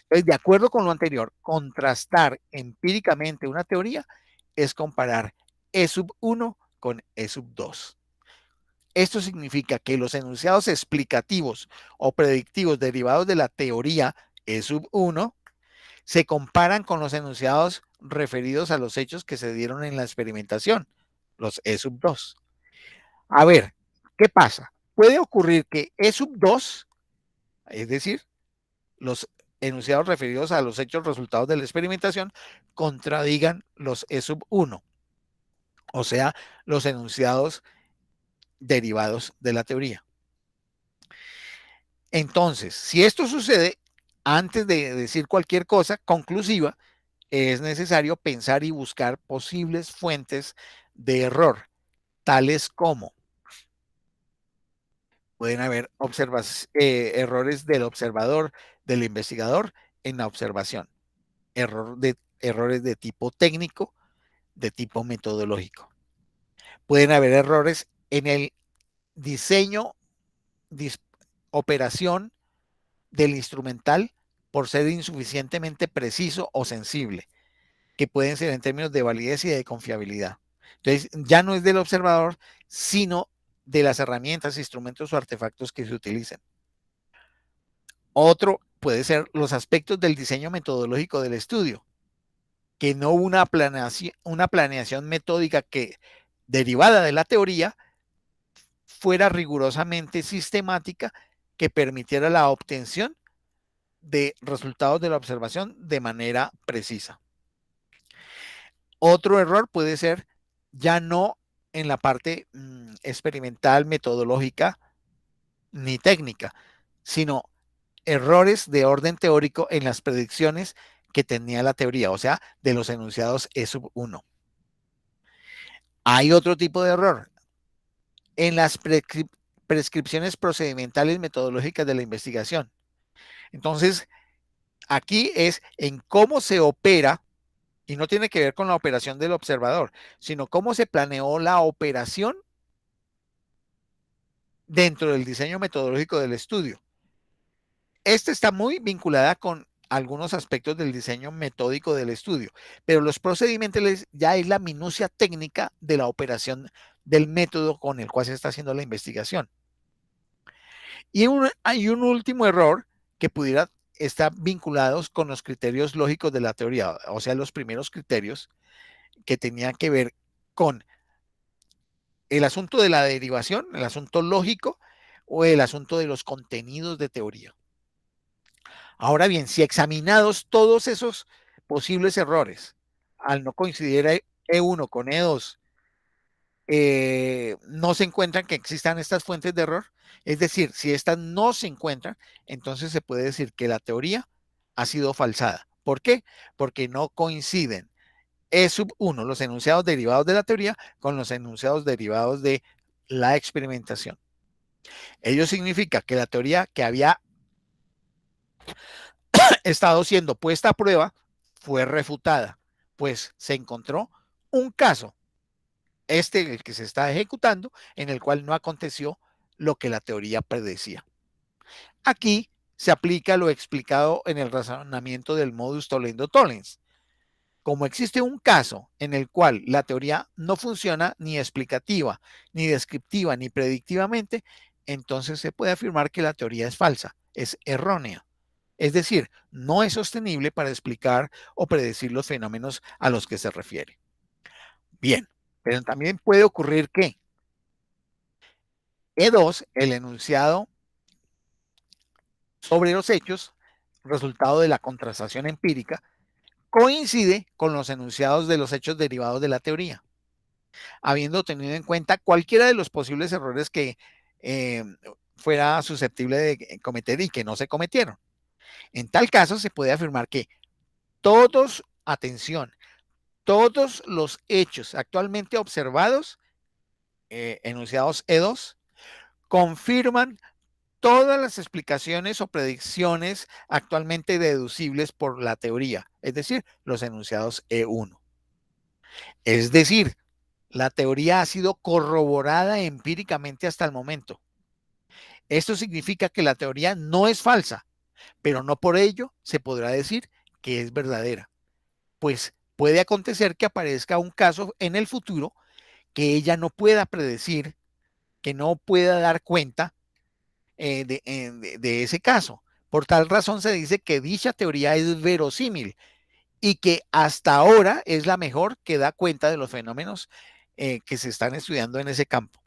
Entonces, de acuerdo con lo anterior, contrastar empíricamente una teoría es comparar E sub 1 con E sub 2. Esto significa que los enunciados explicativos o predictivos derivados de la teoría E sub 1 se comparan con los enunciados referidos a los hechos que se dieron en la experimentación, los E sub 2. A ver, ¿qué pasa? Puede ocurrir que E sub 2, es decir, los enunciados referidos a los hechos resultados de la experimentación, contradigan los E sub 1, o sea, los enunciados derivados de la teoría. Entonces, si esto sucede, antes de decir cualquier cosa conclusiva, es necesario pensar y buscar posibles fuentes de error, tales como pueden haber errores del observador, del investigador en la observación, errores de tipo técnico, de tipo metodológico. Pueden haber errores en el diseño, operación del instrumental por ser insuficientemente preciso o sensible, que pueden ser en términos de validez y de confiabilidad. Entonces, ya no es del observador, sino de las herramientas, instrumentos o artefactos que se utilicen. Otro puede ser los aspectos del diseño metodológico del estudio, que no una planeación metódica que, derivada de la teoría, fuera rigurosamente sistemática, que permitiera la obtención de resultados de la observación de manera precisa. Otro error puede ser ya no en la parte experimental, metodológica ni técnica, sino errores de orden teórico en las predicciones que tenía la teoría, o sea, de los enunciados E sub 1. Hay otro tipo de error en las prescripciones procedimentales metodológicas de la investigación. Entonces, aquí es en cómo se opera, y no tiene que ver con la operación del observador, sino cómo se planeó la operación dentro del diseño metodológico del estudio. Esta está muy vinculada con algunos aspectos del diseño metódico del estudio, pero los procedimentales ya es la minucia técnica de la operación del método con el cual se está haciendo la investigación. Y hay un último error que pudiera estar vinculados con los criterios lógicos de la teoría, o sea, los primeros criterios que tenían que ver con el asunto de la derivación, el asunto lógico o el asunto de los contenidos de teoría. Ahora bien, si examinados todos esos posibles errores, al no coincidir E1 con E2, no se encuentran que existan estas fuentes de error, es decir, si estas no se encuentran, entonces se puede decir que la teoría ha sido falsada. ¿Por qué? Porque no coinciden E sub 1, los enunciados derivados de la teoría, con los enunciados derivados de la experimentación. Ello significa que la teoría que había estado siendo puesta a prueba fue refutada, pues se encontró un caso, el que se está ejecutando, en el cual no aconteció lo que la teoría predecía. Aquí se aplica lo explicado en el razonamiento del modus tollendo-tollens. Como existe un caso en el cual la teoría no funciona ni explicativa, ni descriptiva, ni predictivamente, entonces se puede afirmar que la teoría es falsa, es errónea. Es decir, no es sostenible para explicar o predecir los fenómenos a los que se refiere. Bien, pero también puede ocurrir que E2, el enunciado sobre los hechos, resultado de la contrastación empírica, coincide con los enunciados de los hechos derivados de la teoría, habiendo tenido en cuenta cualquiera de los posibles errores que fuera susceptible de cometer y que no se cometieron. En tal caso, se puede afirmar que todos los hechos actualmente observados, enunciados E2, confirman todas las explicaciones o predicciones actualmente deducibles por la teoría, es decir, los enunciados E1. Es decir, La teoría ha sido corroborada empíricamente hasta el momento. Esto significa que la teoría no es falsa, pero no por ello se podrá decir que es verdadera, pues puede acontecer que aparezca un caso en el futuro que ella no pueda predecir, que no pueda dar cuenta de ese caso. Por tal razón se dice que dicha teoría es verosímil y que hasta ahora es la mejor que da cuenta de los fenómenos que se están estudiando en ese campo.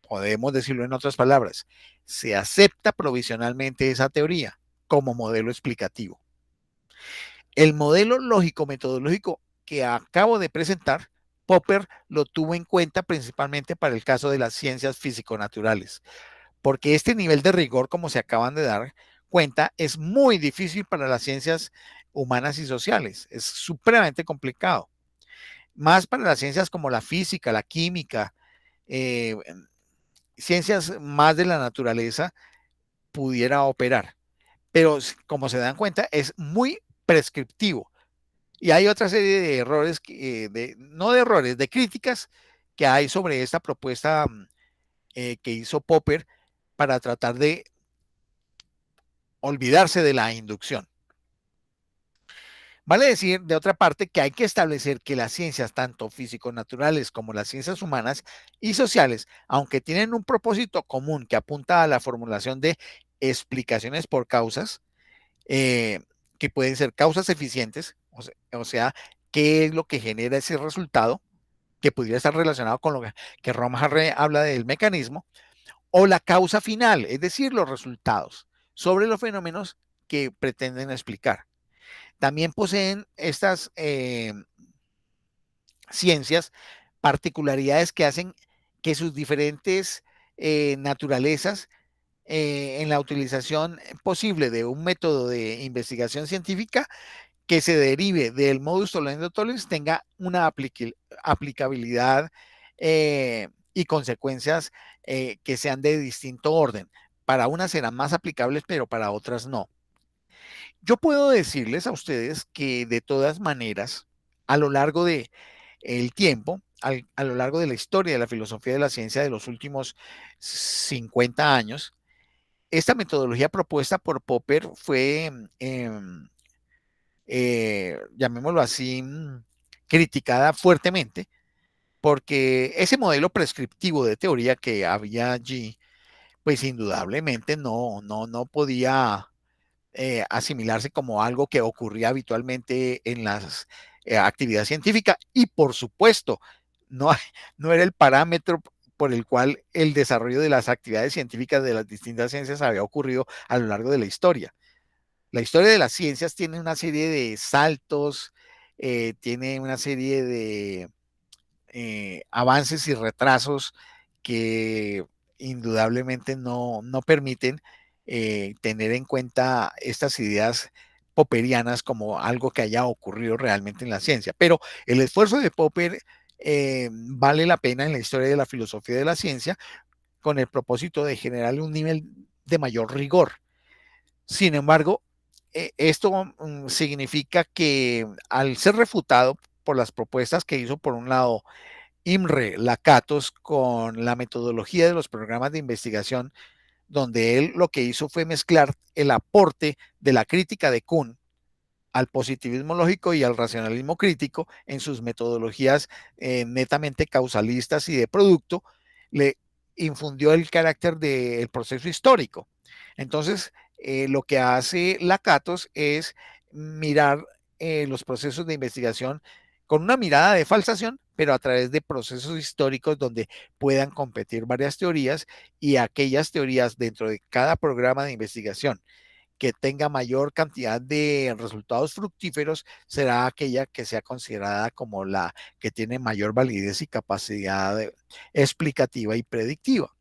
Podemos decirlo en otras palabras, se acepta provisionalmente esa teoría como modelo explicativo. El modelo lógico-metodológico que acabo de presentar, Popper lo tuvo en cuenta principalmente para el caso de las ciencias físico-naturales, porque este nivel de rigor, como se acaban de dar cuenta, es muy difícil para las ciencias humanas y sociales, es supremamente complicado. Más para las ciencias como la física, la química, eh, ciencias más de la naturaleza pudiera operar. Pero como se dan cuenta, es muy prescriptivo. Y hay otra serie de errores, no de errores, de críticas que hay sobre esta propuesta que hizo Popper para tratar de olvidarse de la inducción. Vale decir, de otra parte, que hay que establecer que las ciencias, tanto físico-naturales como las ciencias humanas y sociales, aunque tienen un propósito común que apunta a la formulación de explicaciones por causas, que pueden ser causas eficientes, o sea, qué es lo que genera ese resultado, que pudiera estar relacionado con lo que Rom Harry habla del mecanismo, o la causa final, es decir, los resultados sobre los fenómenos que pretenden explicar. También poseen estas ciencias particularidades que hacen que sus diferentes naturalezas en la utilización posible de un método de investigación científica que se derive del modus tollens tenga una aplicabilidad y consecuencias que sean de distinto orden. Para unas serán más aplicables, pero para otras no. Yo puedo decirles a ustedes que de todas maneras, a lo largo de el tiempo, a lo largo de la historia de la filosofía de la ciencia de los últimos 50 años, esta metodología propuesta por Popper fue, llamémoslo así, criticada fuertemente, porque ese modelo prescriptivo de teoría que había allí, pues indudablemente no podía asimilarse como algo que ocurría habitualmente en las actividades científicas y por supuesto no, no era el parámetro por el cual el desarrollo de las actividades científicas de las distintas ciencias había ocurrido a lo largo de la historia. La historia de las ciencias tiene una serie de saltos, tiene una serie de avances y retrasos que indudablemente no permiten tener en cuenta estas ideas popperianas como algo que haya ocurrido realmente en la ciencia. Pero el esfuerzo de Popper vale la pena en la historia de la filosofía de la ciencia con el propósito de generarle un nivel de mayor rigor. Sin embargo, esto significa que al ser refutado por las propuestas que hizo, por un lado, Imre Lakatos con la metodología de los programas de investigación, donde él lo que hizo fue mezclar el aporte de la crítica de Kuhn al positivismo lógico y al racionalismo crítico en sus metodologías netamente causalistas y de producto, le infundió el carácter del proceso histórico. Entonces, lo que hace Lakatos es mirar los procesos de investigación con una mirada de falsación, pero a través de procesos históricos donde puedan competir varias teorías y aquellas teorías dentro de cada programa de investigación que tenga mayor cantidad de resultados fructíferos será aquella que sea considerada como la que tiene mayor validez y capacidad explicativa y predictiva.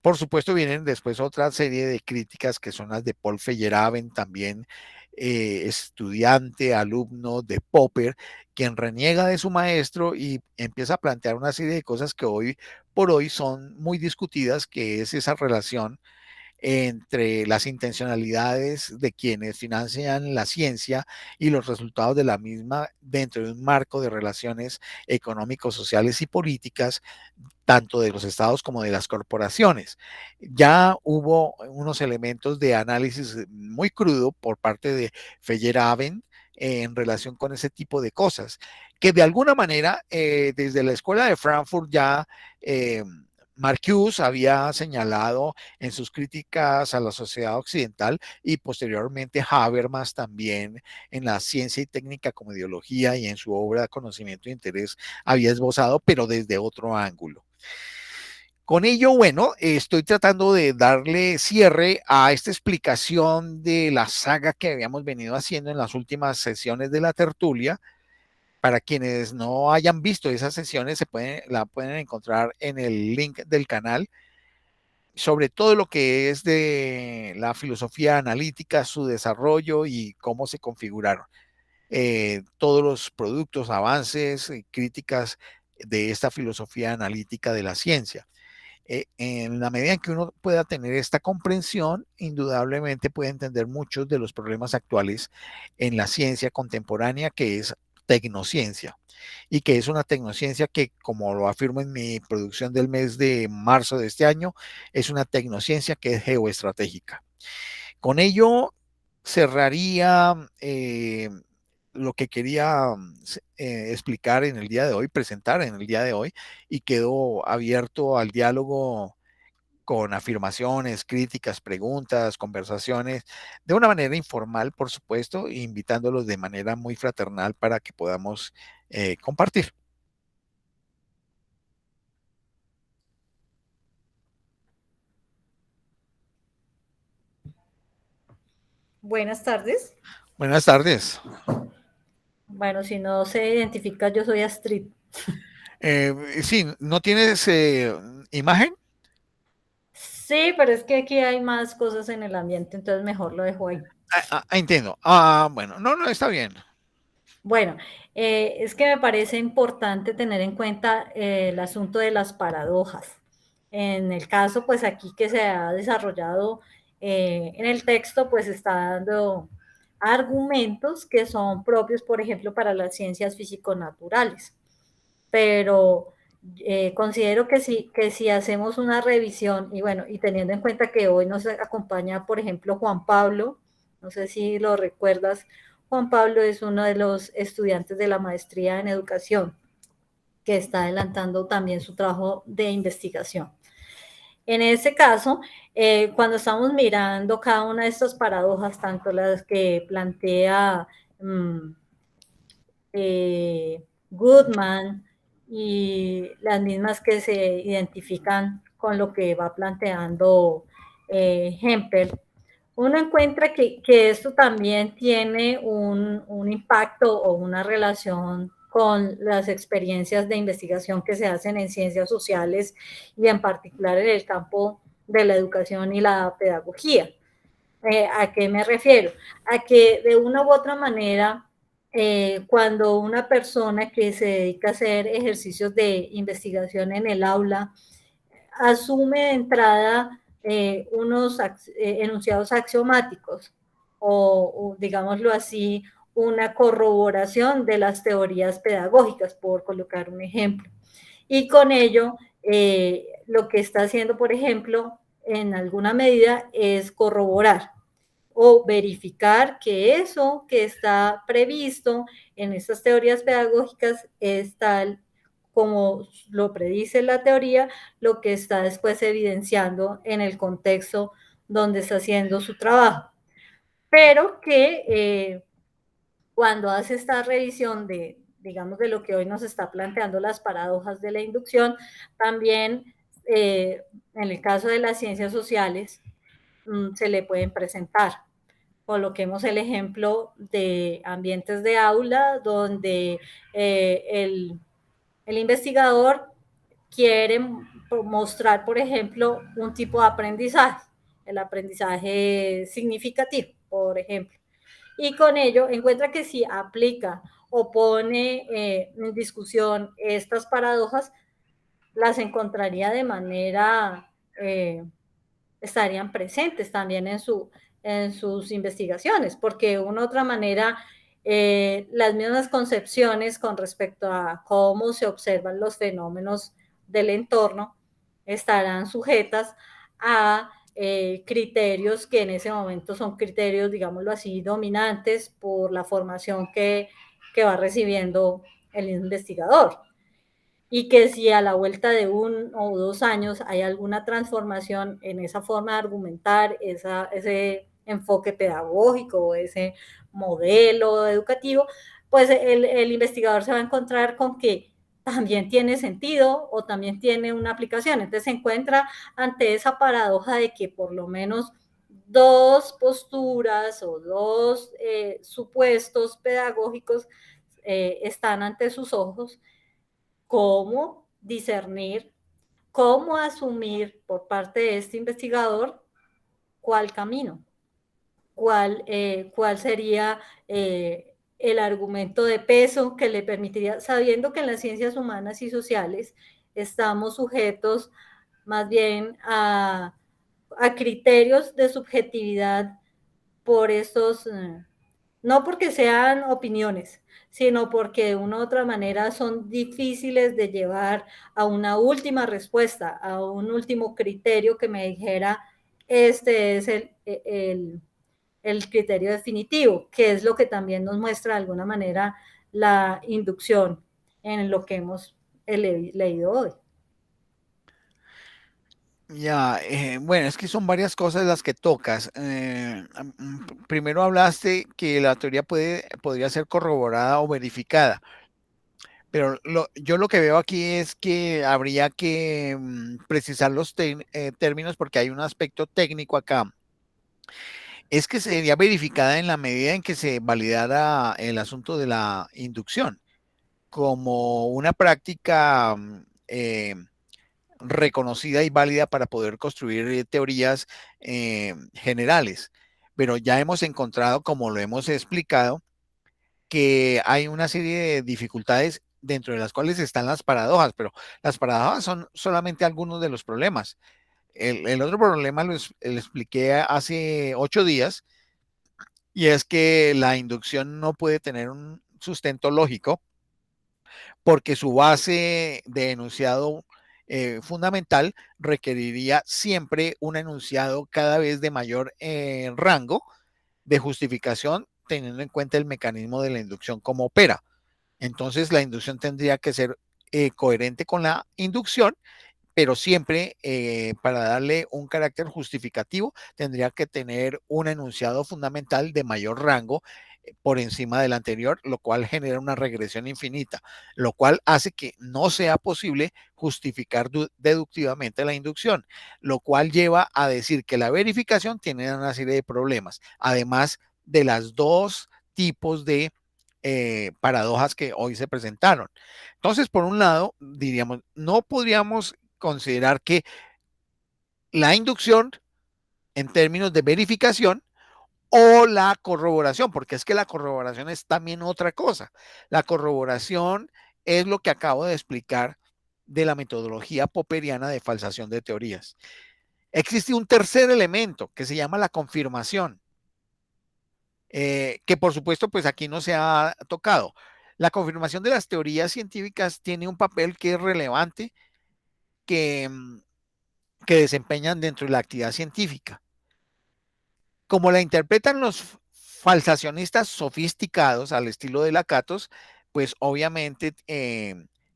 Por supuesto, vienen después otra serie de críticas que son las de Paul Feyerabend, también estudiante, alumno de Popper, quien reniega de su maestro y empieza a plantear una serie de cosas que hoy por hoy son muy discutidas, que es esa relación entre las intencionalidades de quienes financian la ciencia y los resultados de la misma dentro de un marco de relaciones económicos, sociales y políticas, tanto de los estados como de las corporaciones. Ya hubo unos elementos de análisis muy crudo por parte de Feyerabend en relación con ese tipo de cosas, que de alguna manera desde la escuela de Frankfurt ya Marcuse había señalado en sus críticas a la sociedad occidental y posteriormente Habermas también en la ciencia y técnica como ideología y en su obra Conocimiento e Interés había esbozado, pero desde otro ángulo. Con ello, bueno, estoy tratando de darle cierre a esta explicación de la saga que habíamos venido haciendo en las últimas sesiones de la tertulia. Para quienes no hayan visto esas sesiones, la pueden encontrar en el link del canal sobre todo lo que es de la filosofía analítica, su desarrollo y cómo se configuraron todos los productos, avances, críticas de esta filosofía analítica de la ciencia. En la medida en que uno pueda tener esta comprensión, indudablemente puede entender muchos de los problemas actuales en la ciencia contemporánea, que es tecnociencia, y que es una tecnociencia que, como lo afirmo en mi producción del mes de marzo de este año, es una tecnociencia que es geoestratégica. Con ello cerraría lo que quería explicar en el día de hoy, presentar en el día de hoy, y quedo abierto al diálogo con afirmaciones, críticas, preguntas, conversaciones, de una manera informal, por supuesto, invitándolos de manera muy fraternal para que podamos compartir. Buenas tardes. Buenas tardes. Bueno, si no se identifica, yo soy Astrid. Sí, ¿no tienes imagen? Sí, pero es que aquí hay más cosas en el ambiente, entonces mejor lo dejo ahí. Entiendo. Bueno, no, está bien. Bueno, es que me parece importante tener en cuenta el asunto de las paradojas. En el caso, pues aquí que se ha desarrollado en el texto, pues está dando argumentos que son propios, por ejemplo, para las ciencias físico-naturales. Pero considero que si hacemos una revisión, y bueno, y teniendo en cuenta que hoy nos acompaña, por ejemplo, Juan Pablo, no sé si lo recuerdas, Juan Pablo es uno de los estudiantes de la maestría en educación que está adelantando también su trabajo de investigación. En ese caso, cuando estamos mirando cada una de estas paradojas, tanto las que plantea Goodman y las mismas que se identifican con lo que va planteando Hempel, uno encuentra que esto también tiene un impacto o una relación con las experiencias de investigación que se hacen en ciencias sociales y en particular en el campo de la educación y la pedagogía. ¿A qué me refiero? A que de una u otra manera, cuando una persona que se dedica a hacer ejercicios de investigación en el aula asume de entrada unos enunciados axiomáticos o, digámoslo así, una corroboración de las teorías pedagógicas, por colocar un ejemplo. Y con ello, lo que está haciendo, por ejemplo, en alguna medida es corroborar o verificar que eso que está previsto en estas teorías pedagógicas es tal como lo predice la teoría, lo que está después evidenciando en el contexto donde está haciendo su trabajo. Pero que cuando hace esta revisión de, digamos, de lo que hoy nos está planteando las paradojas de la inducción, también en el caso de las ciencias sociales se le pueden presentar. Coloquemos el ejemplo de ambientes de aula donde el investigador quiere mostrar, por ejemplo, un tipo de aprendizaje, el aprendizaje significativo, por ejemplo. Y con ello encuentra que si aplica o pone en discusión estas paradojas, las encontraría de manera estarían presentes también en sus investigaciones, porque de una u otra manera las mismas concepciones con respecto a cómo se observan los fenómenos del entorno estarán sujetas a criterios que en ese momento son criterios, digámoslo así, dominantes por la formación que va recibiendo el investigador. Y que si a la vuelta de 1 o 2 años hay alguna transformación en esa forma de argumentar, ese enfoque pedagógico o ese modelo educativo, pues el investigador se va a encontrar con que también tiene sentido o también tiene una aplicación. Entonces se encuentra ante esa paradoja de que por lo menos dos posturas o dos supuestos pedagógicos están ante sus ojos. Cómo discernir, cómo asumir por parte de este investigador cuál camino, cuál sería el argumento de peso que le permitiría, sabiendo que en las ciencias humanas y sociales estamos sujetos más bien a criterios de subjetividad por estos no porque sean opiniones, sino porque de una u otra manera son difíciles de llevar a una última respuesta, a un último criterio que me dijera, este es el criterio definitivo, que es lo que también nos muestra de alguna manera la inducción en lo que hemos leído hoy. Ya, bueno, es que son varias cosas las que tocas. Primero hablaste que la teoría podría ser corroborada o verificada, pero yo lo que veo aquí es que habría que precisar los términos porque hay un aspecto técnico acá. Es que sería verificada en la medida en que se validara el asunto de la inducción como una práctica reconocida y válida para poder construir teorías generales. Pero ya hemos encontrado, como lo hemos explicado, que hay una serie de dificultades dentro de las cuales están las paradojas, pero las paradojas son solamente algunos de los problemas. El otro problema lo expliqué hace 8 días y es que la inducción no puede tener un sustento lógico porque su base de enunciado fundamental requeriría siempre un enunciado cada vez de mayor rango de justificación, teniendo en cuenta el mecanismo de la inducción como opera. Entonces, la inducción tendría que ser coherente con la inducción, pero siempre para darle un carácter justificativo tendría que tener un enunciado fundamental de mayor rango por encima del anterior, lo cual genera una regresión infinita, lo cual hace que no sea posible justificar deductivamente la inducción, lo cual lleva a decir que la verificación tiene una serie de problemas, además de las dos tipos de paradojas que hoy se presentaron. Entonces, por un lado, diríamos, no podríamos considerar que la inducción en términos de verificación o la corroboración, porque es que la corroboración es también otra cosa. La corroboración es lo que acabo de explicar de la metodología popperiana de falsación de teorías. Existe un tercer elemento que se llama la confirmación, que por supuesto pues aquí no se ha tocado. La confirmación de las teorías científicas tiene un papel que es relevante, que, que desempeñan dentro de la actividad científica. Como la interpretan los falsacionistas sofisticados al estilo de Lakatos, pues obviamente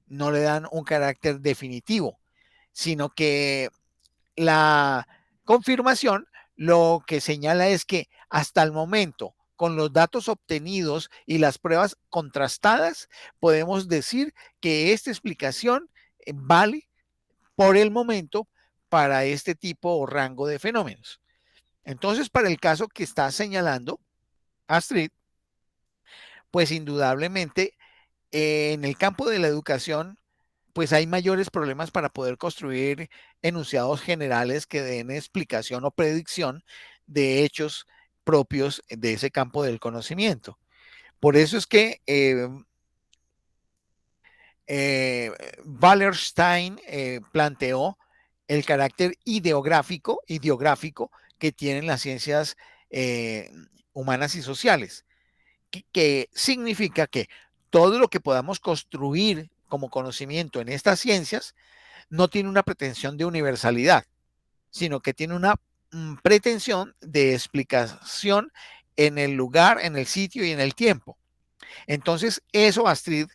no le dan un carácter definitivo, sino que la confirmación lo que señala es que hasta el momento, con los datos obtenidos y las pruebas contrastadas, podemos decir que esta explicación vale por el momento para este tipo o rango de fenómenos. Entonces, para el caso que está señalando Astrid, pues indudablemente en el campo de la educación, pues hay mayores problemas para poder construir enunciados generales que den explicación o predicción de hechos propios de ese campo del conocimiento. Por eso es que Wallerstein planteó el carácter ideográfico que tienen las ciencias humanas y sociales, que significa que todo lo que podamos construir como conocimiento en estas ciencias no tiene una pretensión de universalidad, sino que tiene una pretensión de explicación en el lugar, en el sitio y en el tiempo. Entonces, eso, Astrid,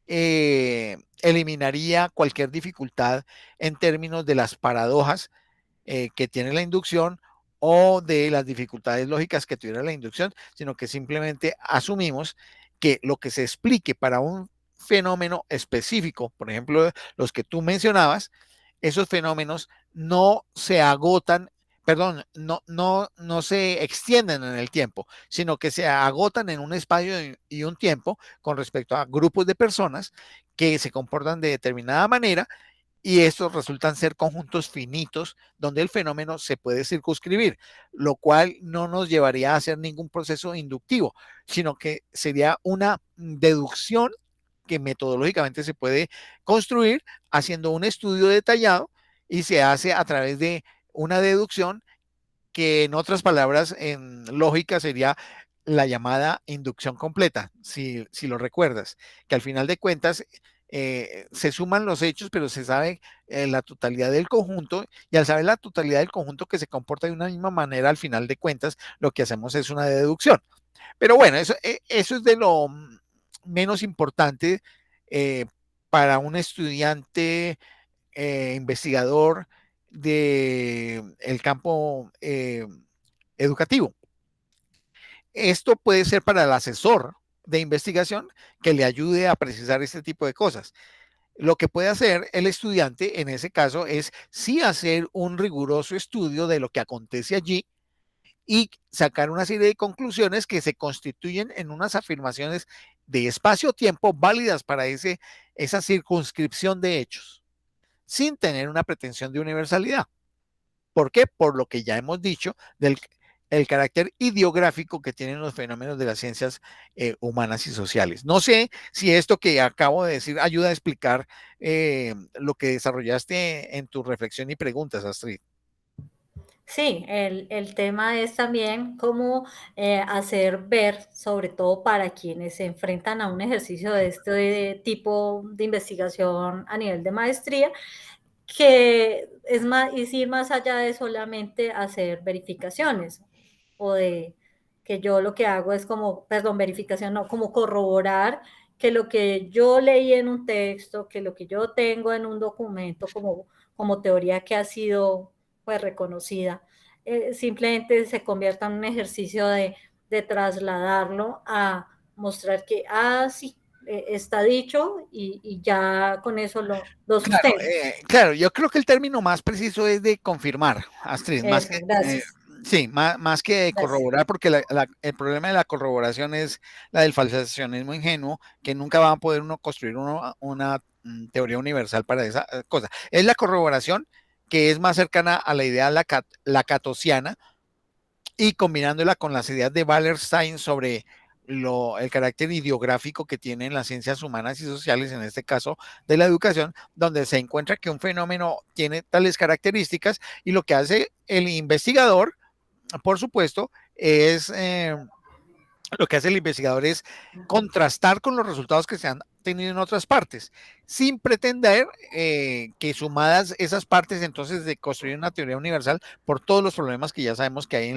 eliminaría cualquier dificultad en términos de las paradojas que tiene la inducción o de las dificultades lógicas que tuviera la inducción, sino que simplemente asumimos que lo que se explique para un fenómeno específico, por ejemplo, los que tú mencionabas, esos fenómenos no se agotan, perdón, no se extienden en el tiempo, sino que se agotan en un espacio y un tiempo con respecto a grupos de personas que se comportan de determinada manera, y estos resultan ser conjuntos finitos donde el fenómeno se puede circunscribir, lo cual no nos llevaría a hacer ningún proceso inductivo, sino que sería una deducción que metodológicamente se puede construir haciendo un estudio detallado, y se hace a través de una deducción que, en otras palabras, en lógica sería la llamada inducción completa, si lo recuerdas, que al final de cuentas se suman los hechos, pero se sabe la totalidad del conjunto, y al saber la totalidad del conjunto que se comporta de una misma manera, al final de cuentas lo que hacemos es una deducción. Pero bueno, eso es de lo menos importante eh, para un estudiante investigador del campo educativo. Esto puede ser para el asesor de investigación que le ayude a precisar este tipo de cosas. Lo que puede hacer el estudiante en ese caso es sí hacer un riguroso estudio de lo que acontece allí y sacar una serie de conclusiones que se constituyen en unas afirmaciones de espacio-tiempo válidas para esa circunscripción de hechos, sin tener una pretensión de universalidad. ¿Por qué? Por lo que ya hemos dicho del el carácter ideográfico que tienen los fenómenos de las ciencias humanas y sociales. No sé si esto que acabo de decir ayuda a explicar lo que desarrollaste en tu reflexión y preguntas, Astrid. Sí, el tema es también cómo hacer ver, sobre todo para quienes se enfrentan a un ejercicio de este tipo de investigación a nivel de maestría, que es más, ir más allá de solamente hacer verificaciones, o de que yo lo que hago es como, perdón, verificación, no, como corroborar que lo que yo leí en un texto, que lo que yo tengo en un documento como teoría que ha sido pues reconocida, simplemente se convierta en un ejercicio de trasladarlo a mostrar que, sí, está dicho y ya con eso lo Claro, sustento. claro, yo creo que el término más preciso es de confirmar, Astrid, más Eso, que, gracias, sí, más que de gracias. corroborar, porque el problema de la corroboración es la del falsacionismo ingenuo, que nunca va a poder uno construir una teoría universal para esa cosa. Es la corroboración que es más cercana a la idea lacatosiana, y combinándola con las ideas de Wallerstein sobre el carácter ideográfico que tienen las ciencias humanas y sociales, en este caso de la educación, donde se encuentra que un fenómeno tiene tales características, y lo que hace el investigador, por supuesto, es lo que hace el investigador es contrastar con los resultados que se han tenido en otras partes, sin pretender que sumadas esas partes, entonces, de construir una teoría universal por todos los problemas que ya sabemos que hay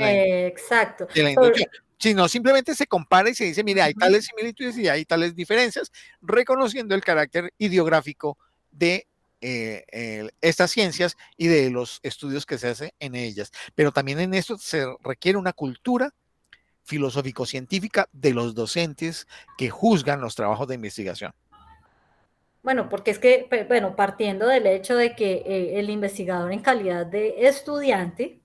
Exacto. de la inducción, sino simplemente se compara y se dice, mire, hay tales similitudes y hay tales diferencias, reconociendo el carácter ideográfico de estas ciencias y de los estudios que se hacen en ellas. Pero también en esto se requiere una cultura filosófico-científica de los docentes que juzgan los trabajos de investigación. Bueno, porque es que, bueno, partiendo del hecho de que el investigador en calidad de estudiante,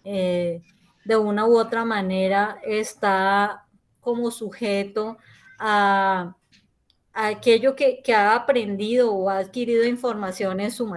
de una u otra manera está como sujeto a aquello que ha aprendido o ha adquirido información en su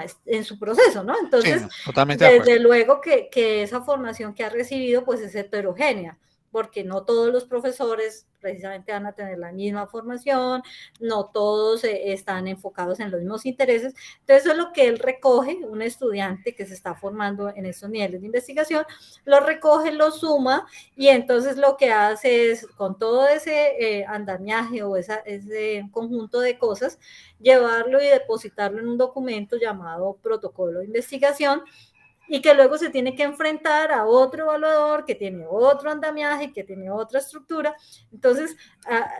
proceso, ¿no? Sí, Entonces, totalmente de acuerdo. desde luego que esa formación que ha recibido pues es heterogénea. porque no todos los profesores precisamente van a tener la misma formación, no todos están enfocados en los mismos intereses. Entonces, eso es lo que él recoge, un estudiante que se está formando en estos niveles de investigación, lo recoge, lo suma, y entonces lo que hace es, con todo ese andamiaje o ese conjunto de cosas, llevarlo y depositarlo en un documento llamado protocolo de investigación, y que luego se tiene que enfrentar a otro evaluador que tiene otro andamiaje, que tiene otra estructura. Entonces,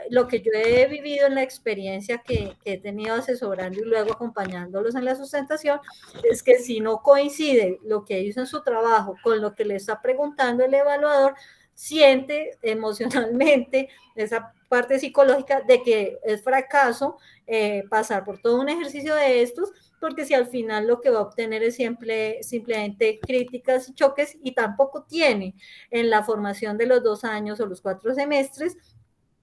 lo que yo he vivido en la experiencia que he tenido asesorando y luego acompañándolos en la sustentación, es que si no coincide lo que hizo en su trabajo con lo que le está preguntando el evaluador, siente emocionalmente esa parte psicológica de que es fracaso pasar por todo un ejercicio de estos, porque si al final lo que va a obtener es simplemente críticas y choques, y tampoco tiene en la formación de los 2 años o los 4 semestres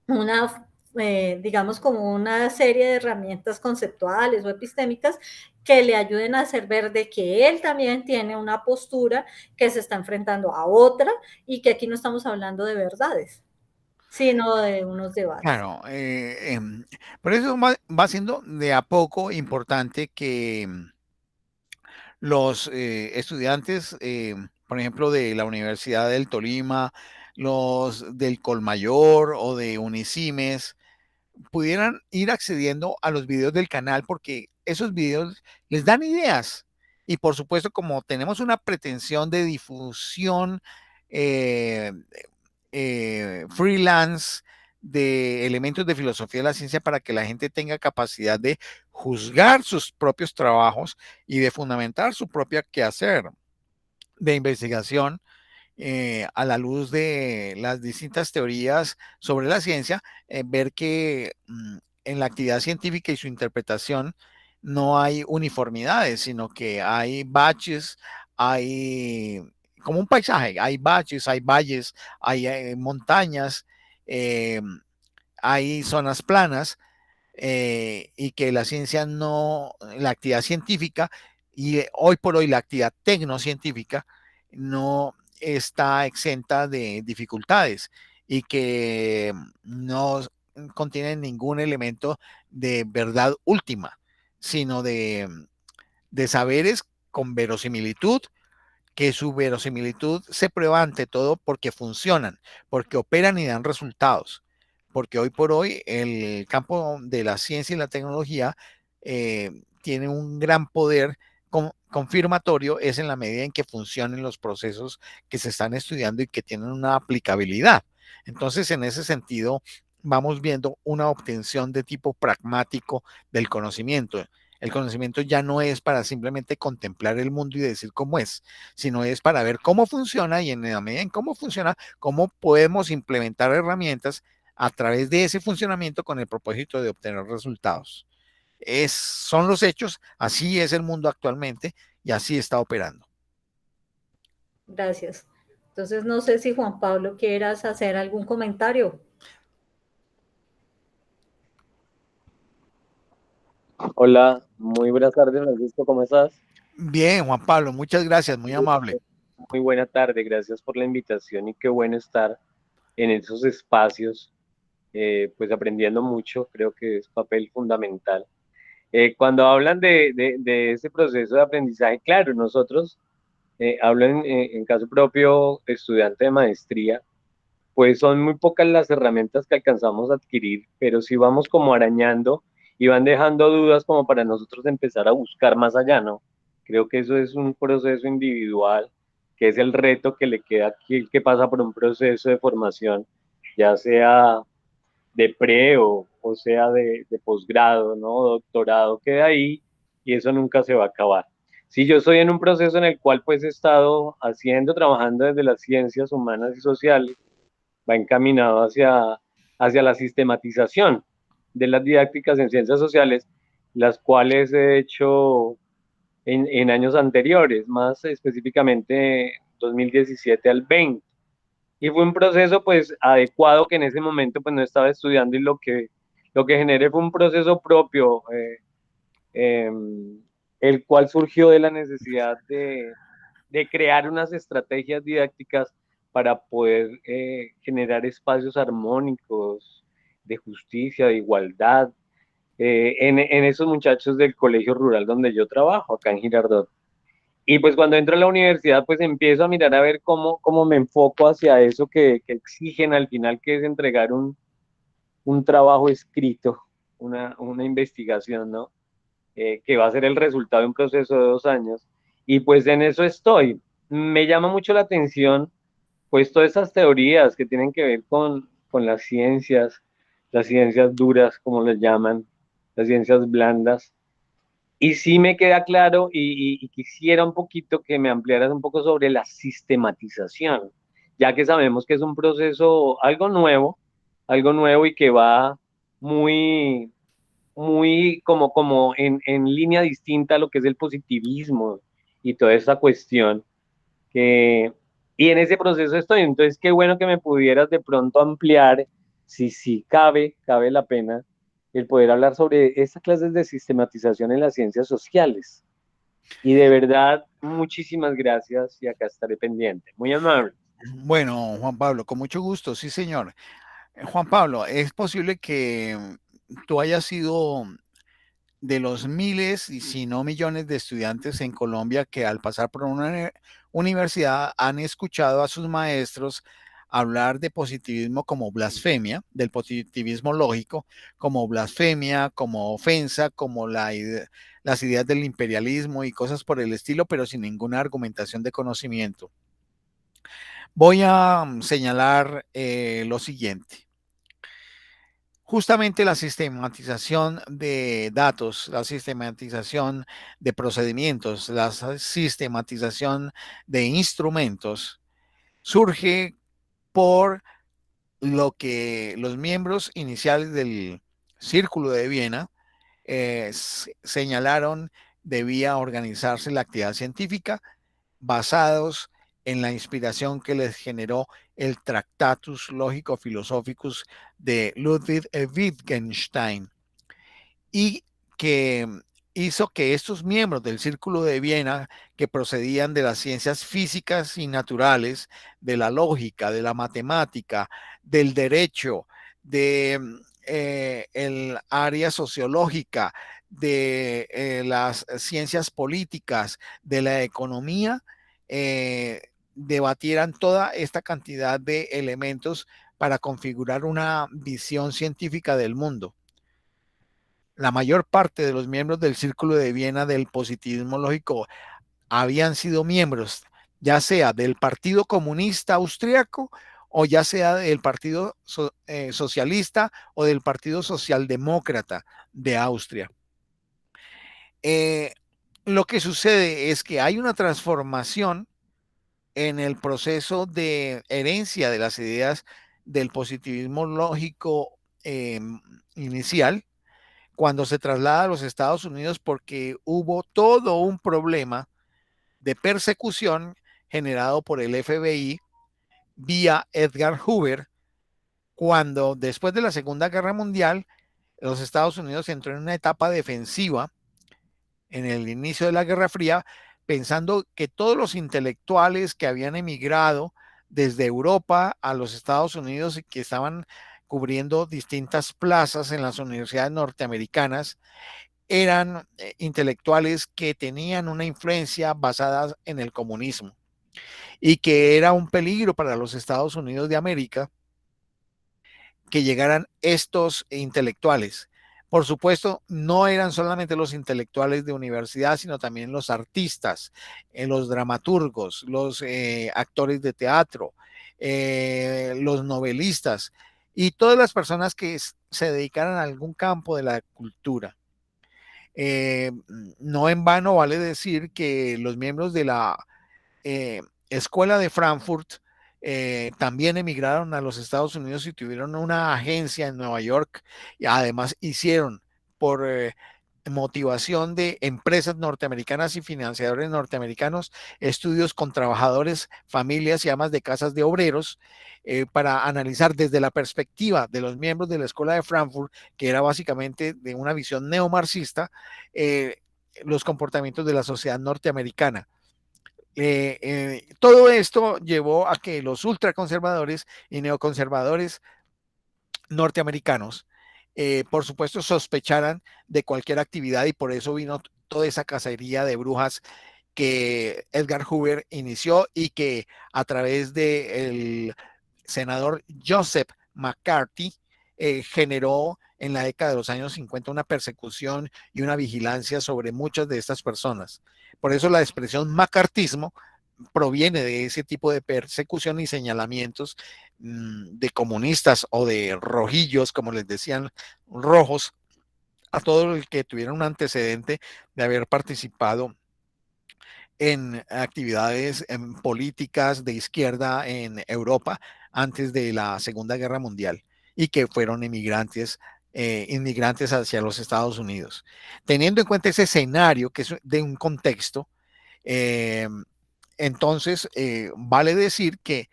una, digamos, como una serie de herramientas conceptuales o epistémicas que le ayuden a hacer ver de que él también tiene una postura que se está enfrentando a otra, y que aquí no estamos hablando de verdades, sino de unos debates. Claro, por eso va siendo de a poco importante que los estudiantes, por ejemplo, de la Universidad del Tolima, los del Colmayor o de Unicimes, pudieran ir accediendo a los videos del canal, porque esos videos les dan ideas. Y por supuesto, como tenemos una pretensión de difusión eh, freelance de elementos de filosofía de la ciencia para que la gente tenga capacidad de juzgar sus propios trabajos y de fundamentar su propia quehacer de investigación a la luz de las distintas teorías sobre la ciencia, ver que en la actividad científica y su interpretación no hay uniformidades, sino que hay baches, hay como un paisaje, hay baches, hay valles, hay montañas, eh, hay zonas planas, y que la ciencia no, la actividad científica y hoy por hoy la actividad tecnocientífica no está exenta de dificultades y que no contiene ningún elemento de verdad última, sino de saberes con verosimilitud, que su verosimilitud se prueba ante todo porque funcionan, porque operan y dan resultados. Porque hoy por hoy el campo de la ciencia y la tecnología tiene un gran poder confirmatorio, es en la medida en que funcionen los procesos que se están estudiando y que tienen una aplicabilidad. Entonces, en ese sentido, vamos viendo una obtención de tipo pragmático del conocimiento. El conocimiento ya no es para simplemente contemplar el mundo y decir cómo es, sino es para ver cómo funciona, y en la medida en cómo funciona, cómo podemos implementar herramientas a través de ese funcionamiento con el propósito de obtener resultados. Son los hechos, así es el mundo actualmente y así está operando. Gracias. Entonces, no sé si Juan Pablo quieras hacer algún comentario. Hola, muy buenas tardes, Francisco, ¿cómo estás? Bien, Juan Pablo, muchas gracias, muy amable. Muy buena tarde, gracias por la invitación y qué bueno estar en esos espacios, pues aprendiendo mucho, creo que es papel fundamental. Cuando hablan de ese proceso de aprendizaje, claro, nosotros, hablo en caso propio, estudiante de maestría, pues son muy pocas las herramientas que alcanzamos a adquirir, pero sí vamos como arañando y van dejando dudas como para nosotros empezar a buscar más allá, ¿no? Creo que eso es un proceso individual, que es el reto que le queda aquí el que pasa por un proceso de formación, ya sea de pre o sea de posgrado, ¿no? Doctorado, queda ahí y eso nunca se va a acabar. Si yo estoy en un proceso en el cual pues he estado haciendo, trabajando desde las ciencias humanas y sociales, va encaminado hacia la sistematización de las didácticas en ciencias sociales, las cuales he hecho en años anteriores, más específicamente 2017 al 20. Y fue un proceso pues adecuado que en ese momento pues no estaba estudiando, y lo que generé fue un proceso propio, eh, el cual surgió de la necesidad de crear unas estrategias didácticas para poder generar espacios armónicos de justicia, de igualdad, en esos muchachos del colegio rural donde yo trabajo, acá en Girardot. Y pues cuando entro a la universidad, pues empiezo a mirar a ver cómo me enfoco hacia eso que exigen al final, que es entregar un trabajo escrito, una investigación, ¿no? Que va a ser el resultado de un proceso de 2 años. Y pues en eso estoy. Me llama mucho la atención, pues todas esas teorías que tienen que ver con las ciencias duras, como les llaman, las ciencias blandas. Y sí me queda claro y quisiera un poquito que me ampliaras un poco sobre la sistematización, ya que sabemos que es un proceso algo nuevo y que va muy, muy como en línea distinta a lo que es el positivismo y toda esta cuestión. Que, y en ese proceso estoy, entonces qué bueno que me pudieras de pronto ampliar, si cabe la pena, el poder hablar sobre estas clases de sistematización en las ciencias sociales. Y de verdad, muchísimas gracias y acá estaré pendiente. Muy amable. Bueno, Juan Pablo, con mucho gusto, sí, señor. Juan Pablo, es posible que tú hayas sido de los miles y si no millones de estudiantes en Colombia que al pasar por una universidad han escuchado a sus maestros hablar de positivismo como blasfemia, del positivismo lógico como blasfemia, como ofensa, como las ideas del imperialismo y cosas por el estilo, pero sin ninguna argumentación de conocimiento. Voy a señalar lo siguiente. Justamente la sistematización de datos, la sistematización de procedimientos, la sistematización de instrumentos surge por lo que los miembros iniciales del Círculo de Viena señalaron debía organizarse la actividad científica basados en la inspiración que les generó el Tractatus Lógico-Philosophicus de Ludwig Wittgenstein y que hizo que estos miembros del Círculo de Viena, que procedían de las ciencias físicas y naturales, de la lógica, de la matemática, del derecho, de el área sociológica, de las ciencias políticas, de la economía, debatieran toda esta cantidad de elementos para configurar una visión científica del mundo. La mayor parte de los miembros del Círculo de Viena del positivismo lógico habían sido miembros, ya sea del Partido Comunista Austriaco o ya sea del Partido Socialista o del Partido Socialdemócrata de Austria. Lo que sucede es que hay una transformación en el proceso de herencia de las ideas del positivismo lógico inicial, cuando se traslada a los Estados Unidos porque hubo todo un problema de persecución generado por el FBI vía Edgar Hoover, cuando después de la Segunda Guerra Mundial los Estados Unidos entró en una etapa defensiva en el inicio de la Guerra Fría, pensando que todos los intelectuales que habían emigrado desde Europa a los Estados Unidos y que estaban cubriendo distintas plazas en las universidades norteamericanas, eran intelectuales que tenían una influencia basada en el comunismo y que era un peligro para los Estados Unidos de América que llegaran estos intelectuales. Por supuesto, no eran solamente los intelectuales de universidad, sino también los artistas, los dramaturgos, los actores de teatro, los novelistas y todas las personas que se dedicaran a algún campo de la cultura. No en vano vale decir que los miembros de la Escuela de Frankfurt también emigraron a los Estados Unidos y tuvieron una agencia en Nueva York y además hicieron por motivación de empresas norteamericanas y financiadores norteamericanos estudios con trabajadores, familias y amas de casas de obreros para analizar desde la perspectiva de los miembros de la Escuela de Frankfurt, que era básicamente de una visión neomarxista, los comportamientos de la sociedad norteamericana. Todo esto llevó a que los ultraconservadores y neoconservadores norteamericanos, por supuesto, sospecharan de cualquier actividad, y por eso vino toda esa cacería de brujas que Edgar Hoover inició y que a través del senador Joseph McCarthy generó en la década de los años 50 una persecución y una vigilancia sobre muchas de estas personas. Por eso la expresión macartismo proviene de ese tipo de persecución y señalamientos de comunistas o de rojillos, como les decían, rojos, a todo el que tuviera un antecedente de haber participado en actividades en políticas de izquierda en Europa antes de la Segunda Guerra Mundial y que fueron inmigrantes hacia los Estados Unidos. Teniendo en cuenta ese escenario, que es de un contexto, entonces vale decir que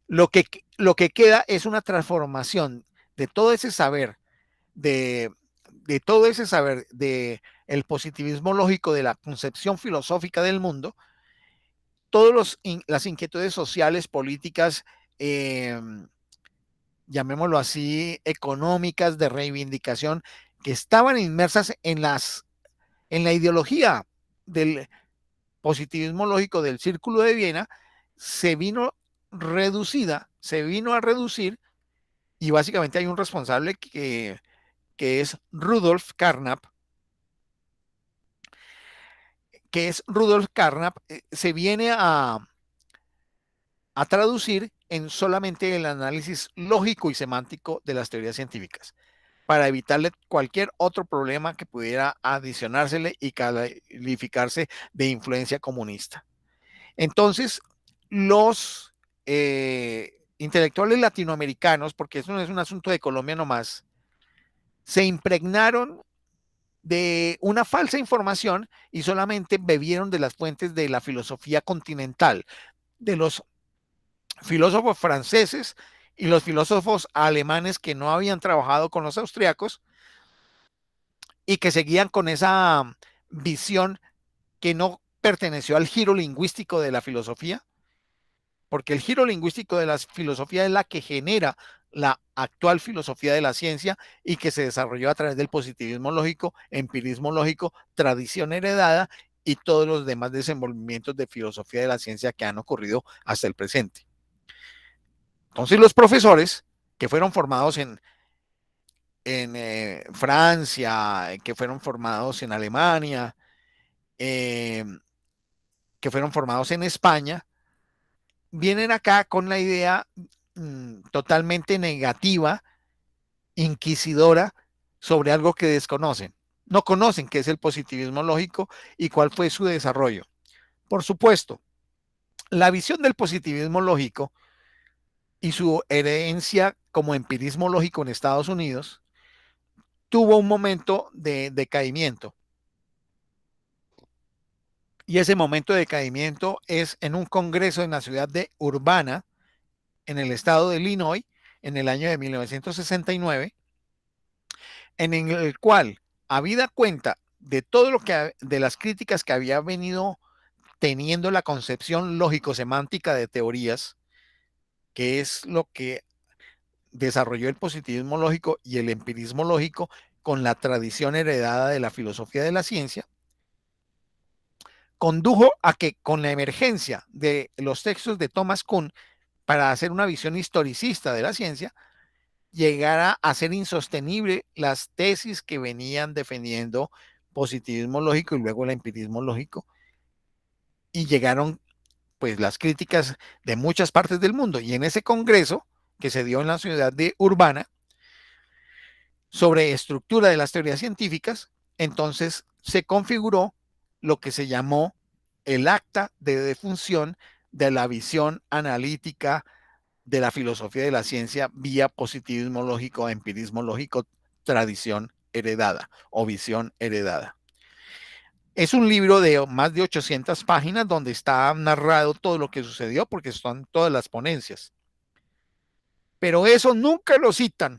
lo que queda es una transformación de todo ese saber, de todo ese saber de el positivismo lógico, de la concepción filosófica del mundo, todas las inquietudes sociales, políticas, llamémoslo así, económicas, de reivindicación, que estaban inmersas en la ideología del positivismo lógico del Círculo de Viena, se vino a reducir, y básicamente hay un responsable que es Rudolf Carnap, se viene a traducir en solamente el análisis lógico y semántico de las teorías científicas, para evitarle cualquier otro problema que pudiera adicionársele y calificarse de influencia comunista. Entonces, los intelectuales latinoamericanos, porque eso no es un asunto de Colombia nomás, se impregnaron de una falsa información y solamente bebieron de las fuentes de la filosofía continental, de los filósofos franceses y los filósofos alemanes que no habían trabajado con los austriacos y que seguían con esa visión que no perteneció al giro lingüístico de la filosofía, porque el giro lingüístico de la filosofía es la que genera la actual filosofía de la ciencia y que se desarrolló a través del positivismo lógico, empirismo lógico, tradición heredada y todos los demás desenvolvimientos de filosofía de la ciencia que han ocurrido hasta el presente. Entonces los profesores que fueron formados en Francia, que fueron formados en Alemania, que fueron formados en España, vienen acá con la idea totalmente negativa, inquisidora, sobre algo que desconocen. No conocen qué es el positivismo lógico y cuál fue su desarrollo. Por supuesto, la visión del positivismo lógico y su herencia como empirismo lógico en Estados Unidos tuvo un momento de decaimiento. Y ese momento de decaimiento es en un congreso en la ciudad de Urbana, en el estado de Illinois, en el año de 1969, en el cual, habida cuenta de todo lo que, de las críticas que había venido teniendo la concepción lógico-semántica de teorías, que es lo que desarrolló el positivismo lógico y el empirismo lógico con la tradición heredada de la filosofía de la ciencia, condujo a que con la emergencia de los textos de Thomas Kuhn para hacer una visión historicista de la ciencia, llegara a ser insostenible las tesis que venían defendiendo positivismo lógico y luego el empirismo lógico, y llegaron pues las críticas de muchas partes del mundo. Y en ese congreso que se dio en la ciudad de Urbana sobre estructura de las teorías científicas, entonces se configuró lo que se llamó el acta de defunción de la visión analítica de la filosofía de la ciencia vía positivismo lógico, empirismo lógico, tradición heredada o visión heredada. Es un libro de más de 800 páginas donde está narrado todo lo que sucedió, porque están todas las ponencias. Pero eso nunca lo citan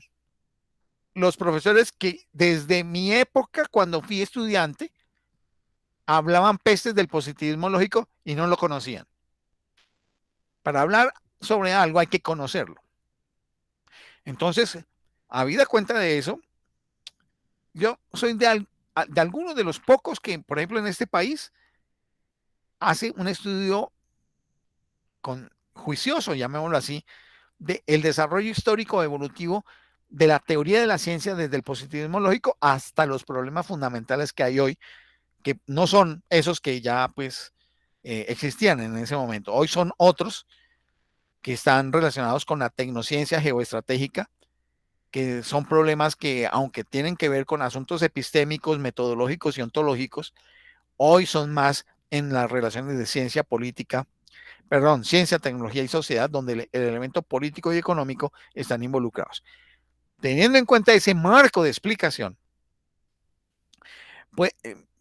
los profesores que desde mi época, cuando fui estudiante, hablaban pestes del positivismo lógico y no lo conocían. Para hablar sobre algo hay que conocerlo. Entonces, habida cuenta de eso, yo soy de algunos de los pocos que, por ejemplo, en este país, hace un estudio juicioso, llamémoslo así, del desarrollo histórico evolutivo de la teoría de la ciencia desde el positivismo lógico hasta los problemas fundamentales que hay hoy, que no son esos que ya pues existían en ese momento. Hoy son otros que están relacionados con la tecnociencia geoestratégica, que son problemas que, aunque tienen que ver con asuntos epistémicos, metodológicos y ontológicos, hoy son más en las relaciones de ciencia política, perdón, ciencia, tecnología y sociedad, donde el elemento político y económico están involucrados. Teniendo en cuenta ese marco de explicación, pues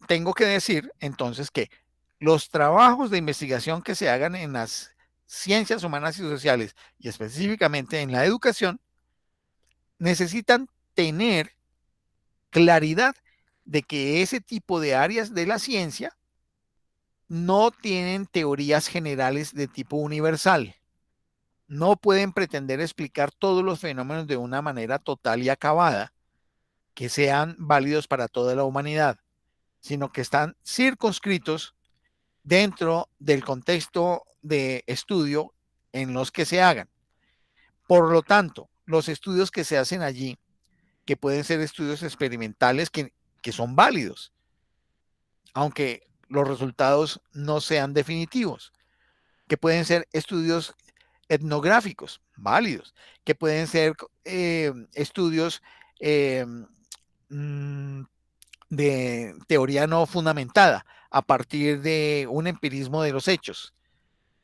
tengo que decir entonces que los trabajos de investigación que se hagan en las ciencias humanas y sociales y específicamente en la educación necesitan tener claridad de que ese tipo de áreas de la ciencia no tienen teorías generales de tipo universal. No pueden pretender explicar todos los fenómenos de una manera total y acabada, que sean válidos para toda la humanidad, sino que están circunscritos dentro del contexto de estudio en los que se hagan. Por lo tanto, los estudios que se hacen allí, que pueden ser estudios experimentales que son válidos, aunque los resultados no sean definitivos, que pueden ser estudios etnográficos válidos, que pueden ser estudios eh, de teoría no fundamentada a partir de un empirismo de los hechos,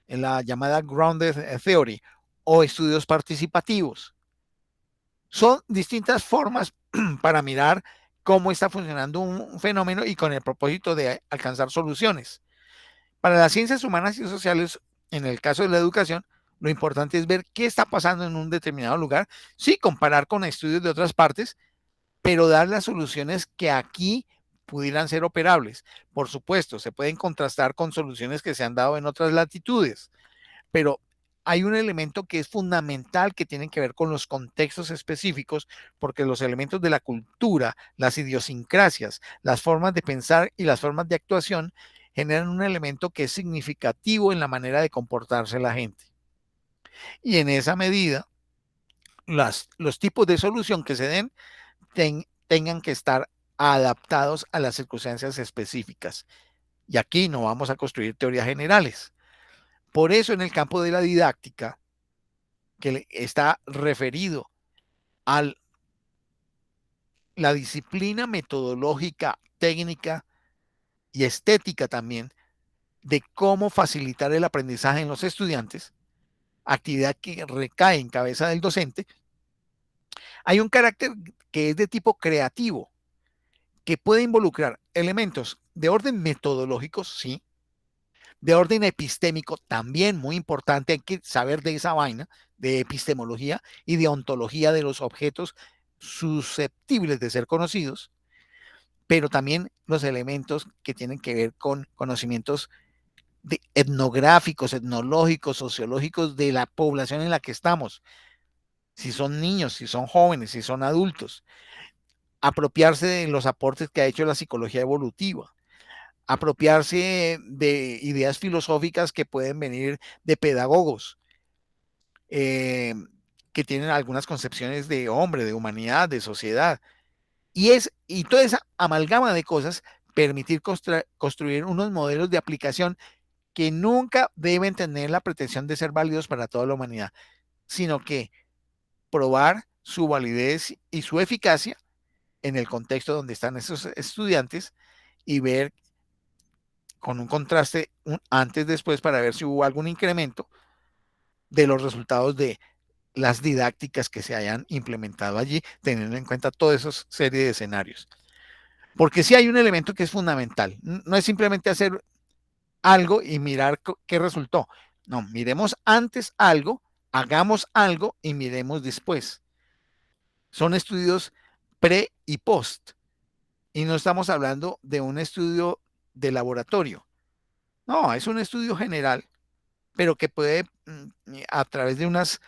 en la llamada grounded theory, o estudios participativos. Son distintas formas para mirar cómo está funcionando un fenómeno y con el propósito de alcanzar soluciones. Para las ciencias humanas y sociales, en el caso de la educación, lo importante es ver qué está pasando en un determinado lugar, sí, comparar con estudios de otras partes, pero dar las soluciones que aquí pudieran ser operables. Por supuesto, se pueden contrastar con soluciones que se han dado en otras latitudes, pero hay un elemento que es fundamental que tiene que ver con los contextos específicos, porque los elementos de la cultura, las idiosincrasias, las formas de pensar y las formas de actuación generan un elemento que es significativo en la manera de comportarse la gente. Y en esa medida, los tipos de solución que se den tengan que estar adaptados a las circunstancias específicas. Y aquí no vamos a construir teorías generales. Por eso en el campo de la didáctica, que está referido a la disciplina metodológica, técnica y estética también, de cómo facilitar el aprendizaje en los estudiantes, actividad que recae en cabeza del docente, hay un carácter que es de tipo creativo, que puede involucrar elementos de orden metodológico, sí, de orden epistémico, también muy importante, hay que saber de esa vaina, de epistemología y de ontología de los objetos susceptibles de ser conocidos, pero también los elementos que tienen que ver con conocimientos etnográficos, etnológicos, sociológicos de la población en la que estamos, si son niños, si son jóvenes, si son adultos, apropiarse de los aportes que ha hecho la psicología evolutiva, apropiarse de ideas filosóficas que pueden venir de pedagogos, que tienen algunas concepciones de hombre, de humanidad, de sociedad. Y toda esa amalgama de cosas permitir construir unos modelos de aplicación que nunca deben tener la pretensión de ser válidos para toda la humanidad, sino que probar su validez y su eficacia en el contexto donde están esos estudiantes y ver con un contraste antes después para ver si hubo algún incremento de los resultados de las didácticas que se hayan implementado allí, teniendo en cuenta toda esa serie de escenarios. Porque sí hay un elemento que es fundamental, no es simplemente hacer algo y mirar qué resultó. No, miremos antes algo, hagamos algo y miremos después. Son estudios pre y post. Y no estamos hablando de un estudio de laboratorio. No, es un estudio general, pero que puede, a través de unas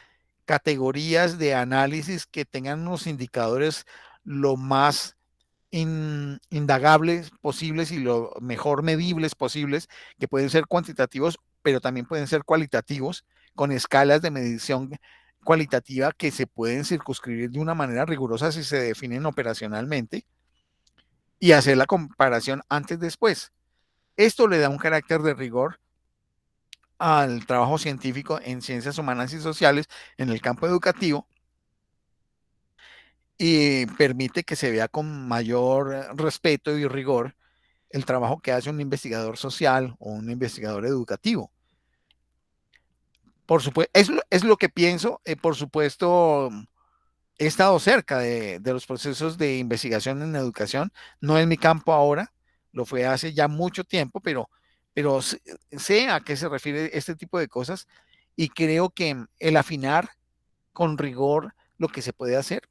categorías de análisis que tengan unos indicadores lo más indagables posibles y lo mejor medibles posibles, que pueden ser cuantitativos, pero también pueden ser cualitativos, con escalas de medición cualitativa que se pueden circunscribir de una manera rigurosa si se definen operacionalmente, y hacer la comparación antes-después. Esto le da un carácter de rigor al trabajo científico en ciencias humanas y sociales en el campo educativo, y permite que se vea con mayor respeto y rigor el trabajo que hace un investigador social o un investigador educativo. Por supuesto, es lo que pienso. Por supuesto, he estado cerca de los procesos de investigación en educación. No es mi campo ahora, lo fue hace ya mucho tiempo, pero sé a qué se refiere este tipo de cosas, y creo que el afinar con rigor lo que se puede hacer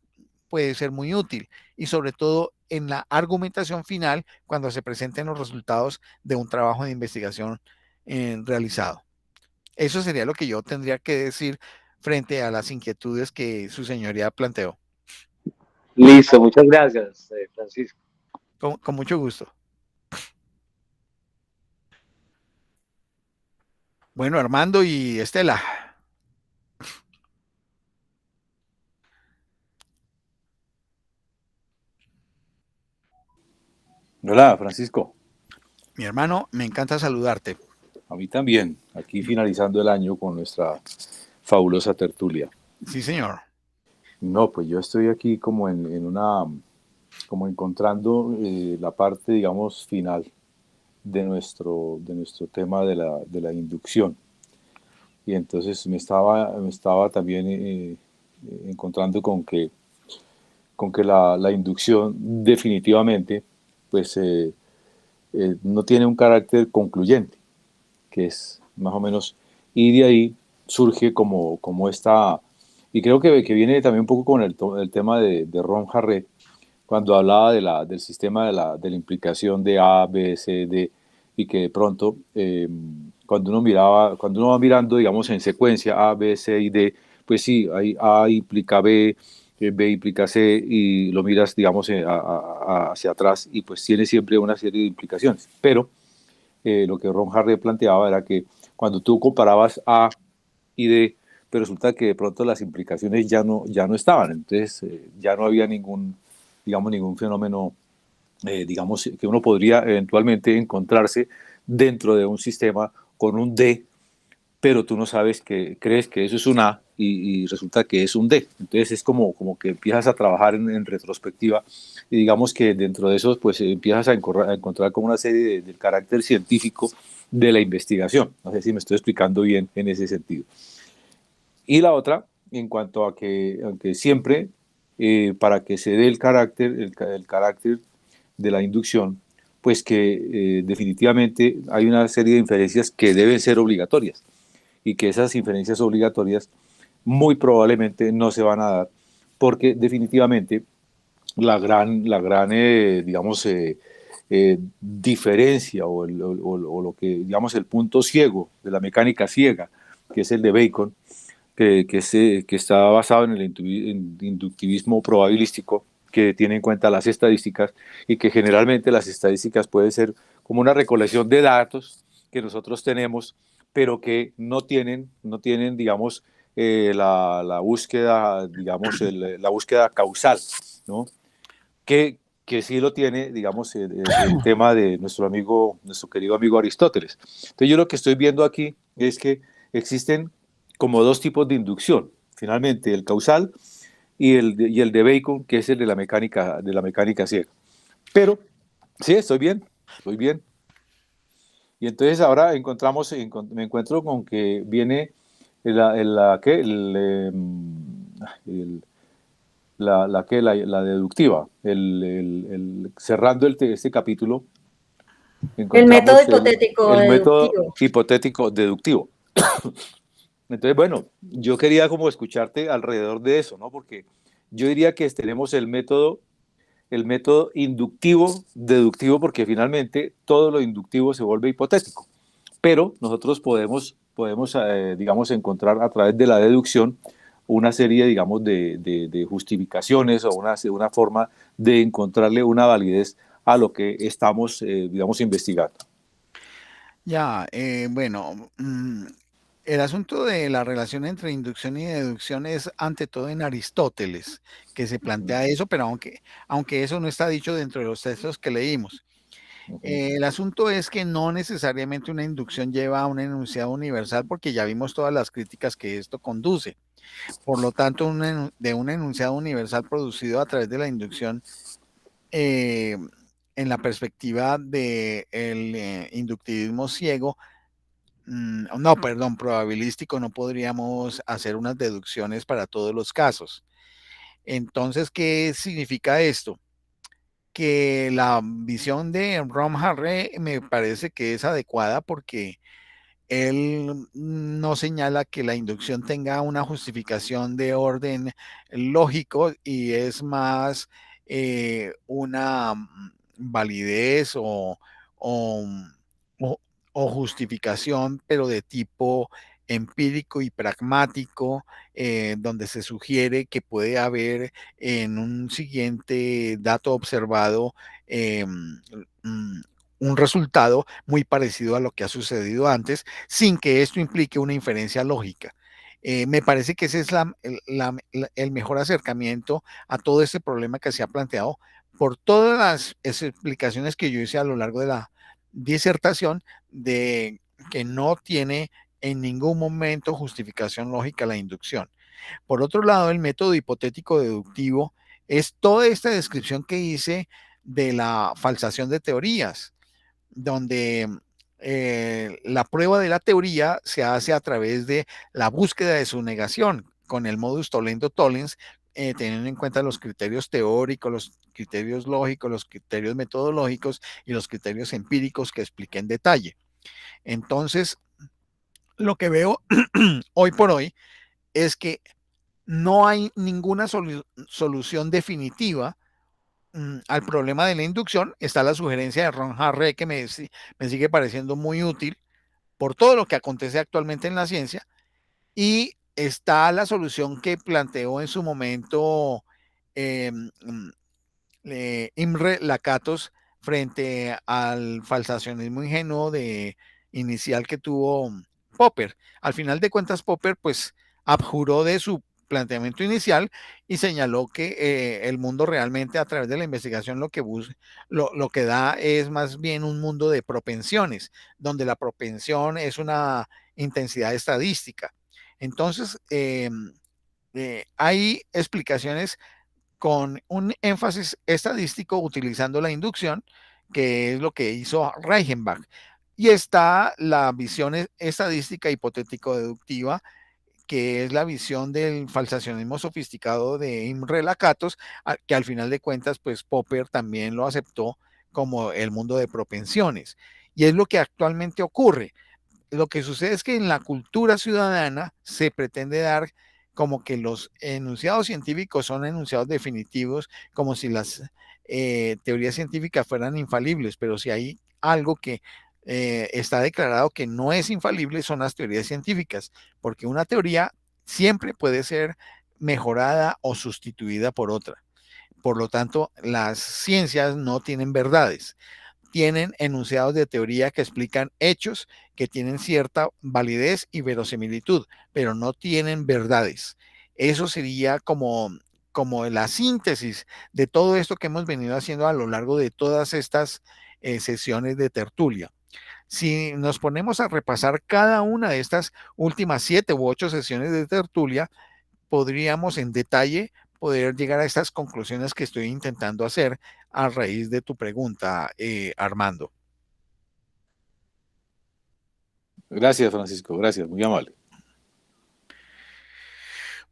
puede ser muy útil, y sobre todo en la argumentación final cuando se presenten los resultados de un trabajo de investigación realizado. Eso sería lo que yo tendría que decir frente a las inquietudes que su señoría planteó. Listo, muchas gracias, Francisco. Con mucho gusto. Bueno, Armando y Estela. Hola, Francisco. Mi hermano, me encanta saludarte. A mí también, aquí finalizando el año con nuestra fabulosa tertulia. Sí, señor. No, pues yo estoy aquí como como encontrando la parte, digamos, final de nuestro tema de la inducción. Y entonces me estaba también encontrando con que la inducción definitivamente, pues, no tiene un carácter concluyente, que es más o menos, y de ahí surge como esta, y creo que viene también un poco con el tema de Ron Harré, cuando hablaba del sistema de la implicación de A, B, C, D, y que de pronto, cuando uno va mirando, digamos, en secuencia A, B, C y D, pues sí, hay A implica B, B implica C, y lo miras, digamos, hacia atrás, y pues tiene siempre una serie de implicaciones. Pero lo que Ron Hardy planteaba era que cuando tú comparabas A y D, pero resulta que de pronto las implicaciones ya no estaban, entonces ya no había ningún fenómeno, digamos, que uno podría eventualmente encontrarse dentro de un sistema con un D, pero tú no sabes que crees que eso es un A y resulta que es un D. Entonces es como que empiezas a trabajar en retrospectiva, y digamos que dentro de eso pues empiezas a encontrar como una serie del carácter científico de la investigación. No sé si me estoy explicando bien en ese sentido. Y la otra, en cuanto a que, aunque siempre, para que se dé el carácter de la inducción, pues que definitivamente hay una serie de inferencias que deben ser obligatorias, y que esas inferencias obligatorias muy probablemente no se van a dar, porque definitivamente digamos, diferencia o lo que, digamos, el punto ciego de la mecánica ciega, que es el de Bacon, que está basado en el inductivismo probabilístico, que tiene en cuenta las estadísticas, y que generalmente las estadísticas pueden ser como una recolección de datos que nosotros tenemos, pero que no tienen digamos, la búsqueda, digamos, la búsqueda causal, ¿no? Que sí lo tiene, digamos, el tema de nuestro querido amigo Aristóteles. Entonces yo lo que estoy viendo aquí es que existen como dos tipos de inducción, finalmente el causal y el de Bacon, que es el de la mecánica ciega. Pero sí, estoy bien. Y entonces ahora me encuentro con que viene la deductiva. Cerrando este capítulo, El método encontramos hipotético el método deductivo. hipotético deductivo. Entonces, bueno, yo quería como escucharte alrededor de eso, ¿no? Porque yo diría que tenemos el método el método inductivo deductivo, porque finalmente todo lo inductivo se vuelve hipotético. Pero nosotros podemos digamos, encontrar a través de la deducción una serie, digamos, de justificaciones o una forma de encontrarle una validez a lo que estamos, digamos, investigando. Ya, bueno, el asunto de la relación entre inducción y deducción es ante todo en Aristóteles, que se plantea eso, pero aunque eso no está dicho dentro de los textos que leímos. El asunto es que no necesariamente una inducción lleva a un enunciado universal, porque ya vimos todas las críticas que esto conduce. Por lo tanto, de un enunciado universal producido a través de la inducción, en la perspectiva del inductivismo ciego, no, perdón, probabilístico, no podríamos hacer unas deducciones para todos los casos. Entonces, ¿qué significa esto? Que la visión de Rom Harre me parece que es adecuada, porque él no señala que la inducción tenga una justificación de orden lógico, y es más una validez o, o- o justificación, pero de tipo empírico y pragmático, donde se sugiere que puede haber en un siguiente dato observado mm, un resultado muy parecido a lo que ha sucedido antes, sin que esto implique una inferencia lógica. Me parece que ese es el mejor acercamiento a todo este problema que se ha planteado por todas las explicaciones que yo hice a lo largo de la disertación, de que no tiene en ningún momento justificación lógica la inducción. Por otro lado, el método hipotético deductivo es toda esta descripción que hice de la falsación de teorías, donde la prueba de la teoría se hace a través de la búsqueda de su negación con el modus tollendo tollens, teniendo en cuenta los criterios teóricos, los criterios lógicos, los criterios metodológicos y los criterios empíricos que expliqué en detalle. Entonces, lo que veo hoy por hoy es que no hay ninguna solución definitiva al problema de la inducción. Está la sugerencia de Ron Harre, que me sigue pareciendo muy útil por todo lo que acontece actualmente en la ciencia, y está la solución que planteó en su momento eh, Imre Lakatos frente al falsacionismo ingenuo inicial que tuvo Popper. Al final de cuentas, Popper pues abjuró de su planteamiento inicial y señaló que el mundo realmente, a través de la investigación, lo que da es más bien un mundo de propensiones, donde la propensión es una intensidad estadística. Entonces, hay explicaciones con un énfasis estadístico utilizando la inducción, que es lo que hizo Reichenbach. Y está la visión estadística hipotético-deductiva, que es la visión del falsacionismo sofisticado de Imre Lakatos, que al final de cuentas, pues Popper también lo aceptó como el mundo de propensiones. Y es lo que actualmente ocurre. Lo que sucede es que en la cultura ciudadana se pretende dar como que los enunciados científicos son enunciados definitivos, como si las teorías científicas fueran infalibles, pero si hay algo que está declarado que no es infalible, son las teorías científicas, porque una teoría siempre puede ser mejorada o sustituida por otra. Por lo tanto, las ciencias no tienen verdades, tienen enunciados de teoría que explican hechos que tienen cierta validez y verosimilitud, pero no tienen verdades. Eso sería como la síntesis de todo esto que hemos venido haciendo a lo largo de todas estas sesiones de tertulia. Si nos ponemos a repasar cada una de estas últimas 7 u 8 sesiones de tertulia, podríamos en detalle poder llegar a estas conclusiones que estoy intentando hacer a raíz de tu pregunta, Armando. Gracias, Francisco, gracias, muy amable.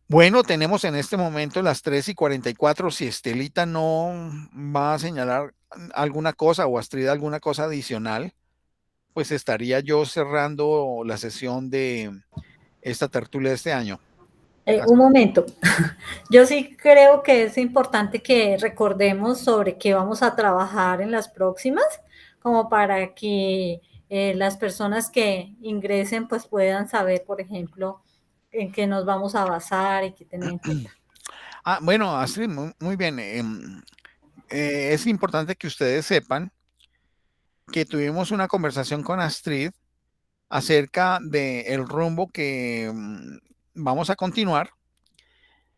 Bueno, tenemos en este momento las 3:44. Si Estelita no va a señalar alguna cosa, o Astrid alguna cosa adicional, pues estaría yo cerrando la sesión de esta tertulia de este año. Un momento. Yo sí creo que es importante que recordemos sobre qué vamos a trabajar en las próximas, como para que las personas que ingresen pues puedan saber, por ejemplo, en qué nos vamos a basar y qué tener en cuenta. Bueno, Astrid, muy bien. Es importante que ustedes sepan que tuvimos una conversación con Astrid acerca del rumbo que vamos a continuar.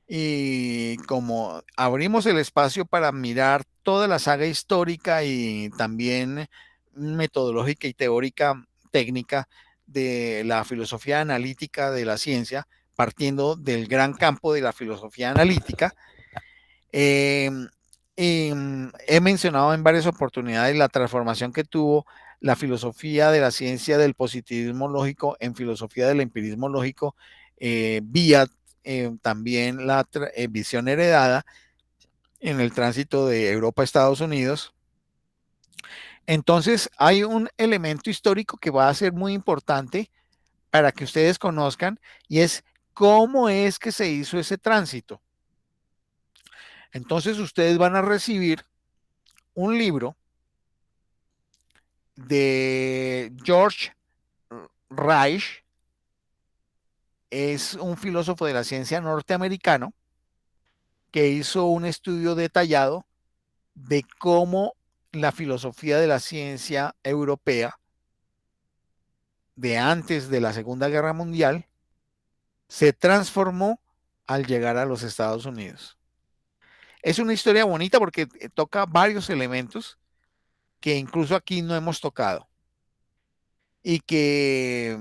Y como abrimos el espacio para mirar toda la saga histórica y también metodológica y teórica técnica de la filosofía analítica de la ciencia, partiendo del gran campo de la filosofía analítica, eh, he mencionado en varias oportunidades la transformación que tuvo la filosofía de la ciencia del positivismo lógico en filosofía del empirismo lógico, vía también la visión heredada en el tránsito de Europa a Estados Unidos. Entonces hay un elemento histórico que va a ser muy importante para que ustedes conozcan, y es cómo es que se hizo ese tránsito. Entonces ustedes van a recibir un libro de George Reich, es un filósofo de la ciencia norteamericano que hizo un estudio detallado de cómo la filosofía de la ciencia europea de antes de la Segunda Guerra Mundial se transformó al llegar a los Estados Unidos. Es una historia bonita porque toca varios elementos que incluso aquí no hemos tocado y que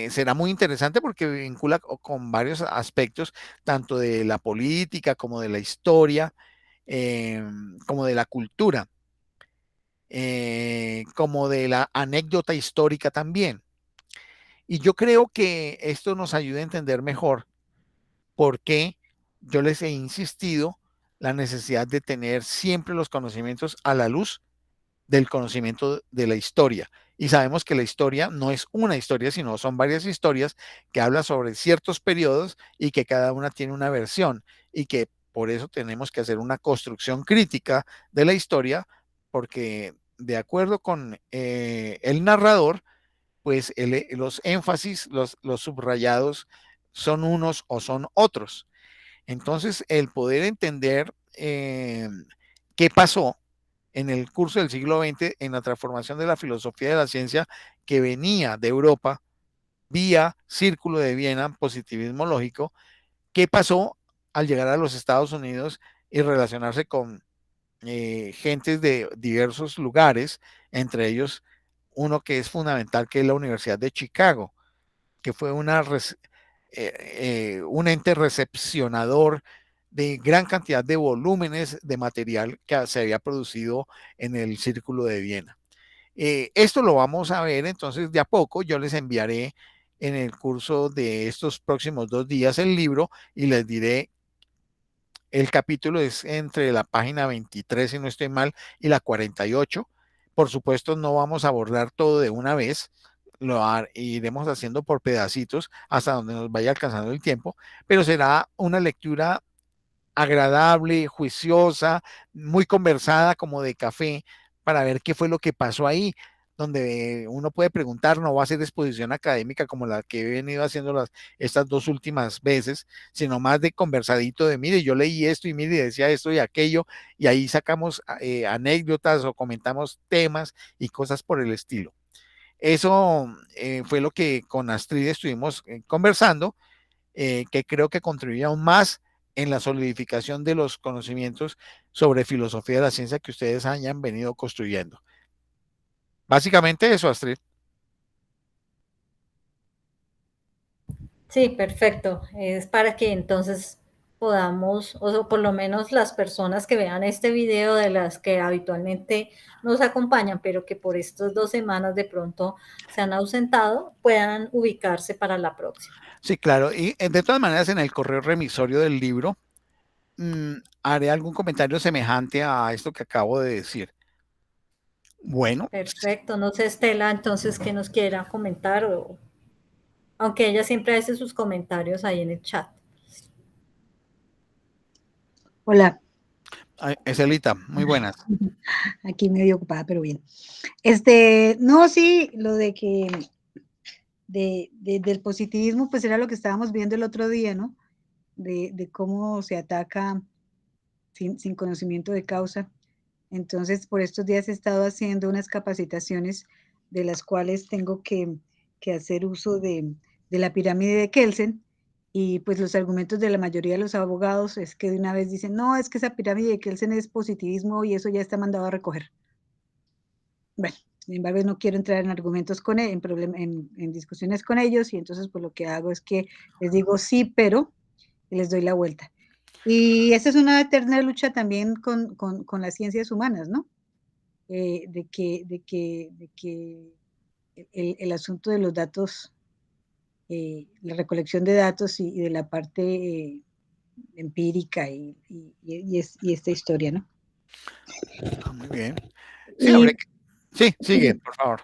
será muy interesante porque vincula con varios aspectos, tanto de la política como de la historia, como de la cultura, como de la anécdota histórica también. Y yo creo que esto nos ayuda a entender mejor por qué yo les he insistido la necesidad de tener siempre los conocimientos a la luz del conocimiento de la historia. Y sabemos que la historia no es una historia, sino son varias historias que hablan sobre ciertos periodos y que cada una tiene una versión, y que por eso tenemos que hacer una construcción crítica de la historia, porque de acuerdo con el narrador, pues los énfasis, los subrayados son unos o son otros. Entonces, el poder entender qué pasó en el curso del siglo XX en la transformación de la filosofía de la ciencia que venía de Europa vía Círculo de Viena, positivismo lógico, qué pasó al llegar a los Estados Unidos y relacionarse con gentes de diversos lugares, entre ellos uno que es fundamental, que es la Universidad de Chicago, que fue un ente recepcionador de gran cantidad de volúmenes de material que se había producido en el Círculo de Viena. Esto lo vamos a ver entonces de a poco. Yo les enviaré en el curso de estos próximos 2 días el libro y les diré. El capítulo es entre la página 23, si no estoy mal, y la 48. Por supuesto, no vamos a abordar todo de una vez, lo iremos haciendo por pedacitos hasta donde nos vaya alcanzando el tiempo, pero será una lectura agradable, juiciosa, muy conversada, como de café, para ver qué fue lo que pasó ahí, donde uno puede preguntar. No va a ser exposición académica como la que he venido haciendo estas 2 últimas veces, sino más de conversadito de, mire, yo leí esto y mire, decía esto y aquello, y ahí sacamos anécdotas o comentamos temas y cosas por el estilo. Eso fue lo que con Astrid estuvimos conversando, que creo que contribuye aún más en la solidificación de los conocimientos sobre filosofía de la ciencia que ustedes hayan venido construyendo. Básicamente eso, Astrid. Sí, perfecto. Es para que entonces podamos, o por lo menos las personas que vean este video, de las que habitualmente nos acompañan, pero que por estas 2 semanas de pronto se han ausentado, puedan ubicarse para la próxima. Sí, claro. Y de todas maneras, en el correo remisorio del libro haré algún comentario semejante a esto que acabo de decir. Bueno. Perfecto. No sé, Estela, entonces, ¿qué nos quiera comentar? aunque ella siempre hace sus comentarios ahí en el chat. Hola. Eselita, muy buenas. Aquí medio ocupada, pero bien. No, sí, lo de que del positivismo, pues era lo que estábamos viendo el otro día, ¿no? De cómo se ataca sin conocimiento de causa. Entonces, por estos días he estado haciendo unas capacitaciones de las cuales tengo que hacer uso de la pirámide de Kelsen, y pues los argumentos de la mayoría de los abogados es que de una vez dicen, no, es que esa pirámide de Kelsen es positivismo y eso ya está mandado a recoger. Bueno, sin embargo, no quiero entrar en argumentos con él, en discusiones con ellos, y entonces pues lo que hago es que les digo sí, pero les doy la vuelta. Y esa es una eterna lucha también con las ciencias humanas, ¿no? De que el asunto de los datos, la recolección de datos y de la parte empírica y esta historia, ¿no? Muy bien. Sí, sí, sigue, por favor.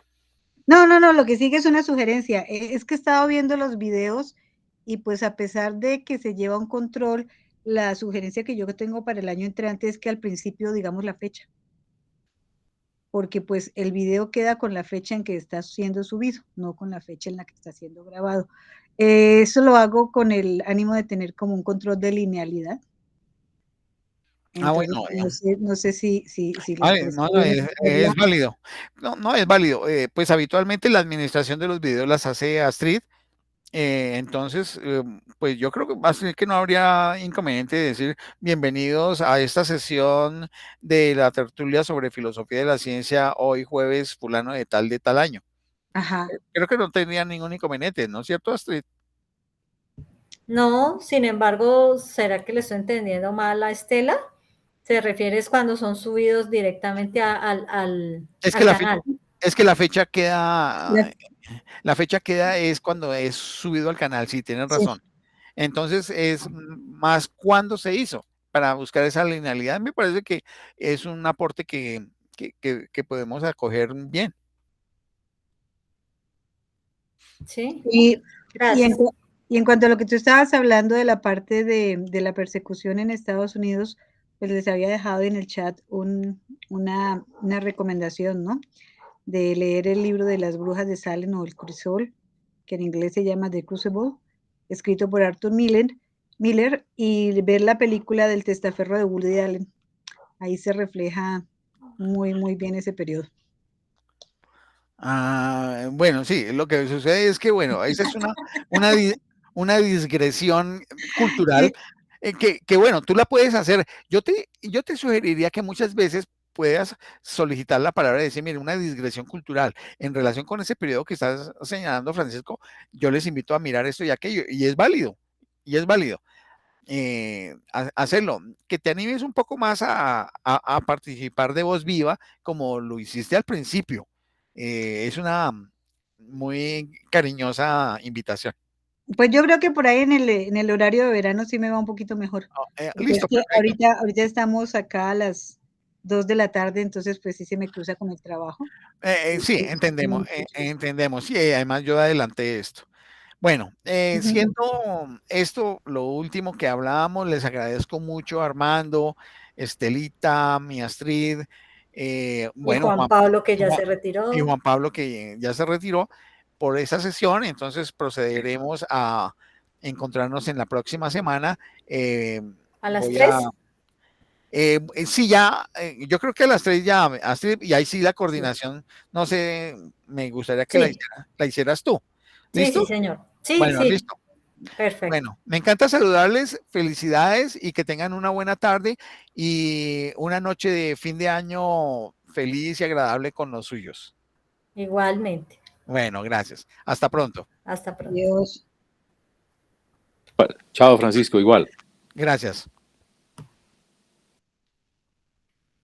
No, lo que sigue es una sugerencia. Es que he estado viendo los videos y pues a pesar de que se lleva un control, la sugerencia que yo tengo para el año entrante es que al principio digamos la fecha, porque pues el video queda con la fecha en que está siendo subido, no con la fecha en la que está siendo grabado. Eso lo hago con el ánimo de tener como un control de linealidad. Entonces, bueno. no sé si Vale, no, es válido. No es válido. Pues habitualmente la administración de los videos las hace Astrid. Entonces, pues yo creo que no habría inconveniente de decir bienvenidos a esta sesión de la tertulia sobre filosofía de la ciencia hoy jueves fulano de tal año. Ajá. Creo que no tendría ningún inconveniente, ¿no es cierto, Astrid? No, sin embargo, ¿será que le estoy entendiendo mal a Estela? ¿Se refiere es cuando son subidos directamente al canal? Es que la fecha queda, la fecha queda es cuando es subido al canal, sí, tienes razón. Entonces es más cuándo se hizo para buscar esa linealidad. Me parece que es un aporte que podemos acoger bien. Sí, gracias. Y en cuanto a lo que tú estabas hablando de la parte de la persecución en Estados Unidos, pues les había dejado en el chat una recomendación, ¿no? De leer el libro de las brujas de Salem o el Crisol, que en inglés se llama The Crucible, escrito por Arthur Miller, y ver la película del testaferro de Woody Allen. Ahí se refleja muy, muy bien ese periodo. Bueno, sí, lo que sucede es que, bueno, esa es una digresión cultural que, bueno, tú la puedes hacer. Yo te sugeriría que muchas veces puedas solicitar la palabra y decir, mire, una digresión cultural en relación con ese periodo que estás señalando, Francisco. Yo les invito a mirar esto y aquello, y es válido, hacerlo, que te animes un poco más a participar de voz viva como lo hiciste al principio. Es una muy cariñosa invitación. Pues yo creo que por ahí en el horario de verano sí me va un poquito mejor. Listo, es que ahorita estamos acá a las 2 de la tarde, entonces pues sí se me cruza con el trabajo. Sí, entendemos. Sí, además yo adelanté esto. Bueno, siendo esto lo último que hablábamos, les agradezco mucho Armando, Estelita, mi Astrid, bueno, Juan Pablo que ya se retiró. Y Juan Pablo que ya se retiró por esa sesión. Entonces procederemos a encontrarnos en la próxima semana. ¿A las 3? Sí, ya, yo creo que a las 3 ya, Astrid, y ahí sí la coordinación, no sé, me gustaría que la hicieras tú. ¿Listo? Sí, señor. Sí, bueno, listo. Perfecto. Bueno, me encanta saludarles, felicidades y que tengan una buena tarde y una noche de fin de año feliz y agradable con los suyos. Igualmente. Bueno, gracias. Hasta pronto. Hasta pronto. Adiós. Chao, Francisco, igual. Gracias.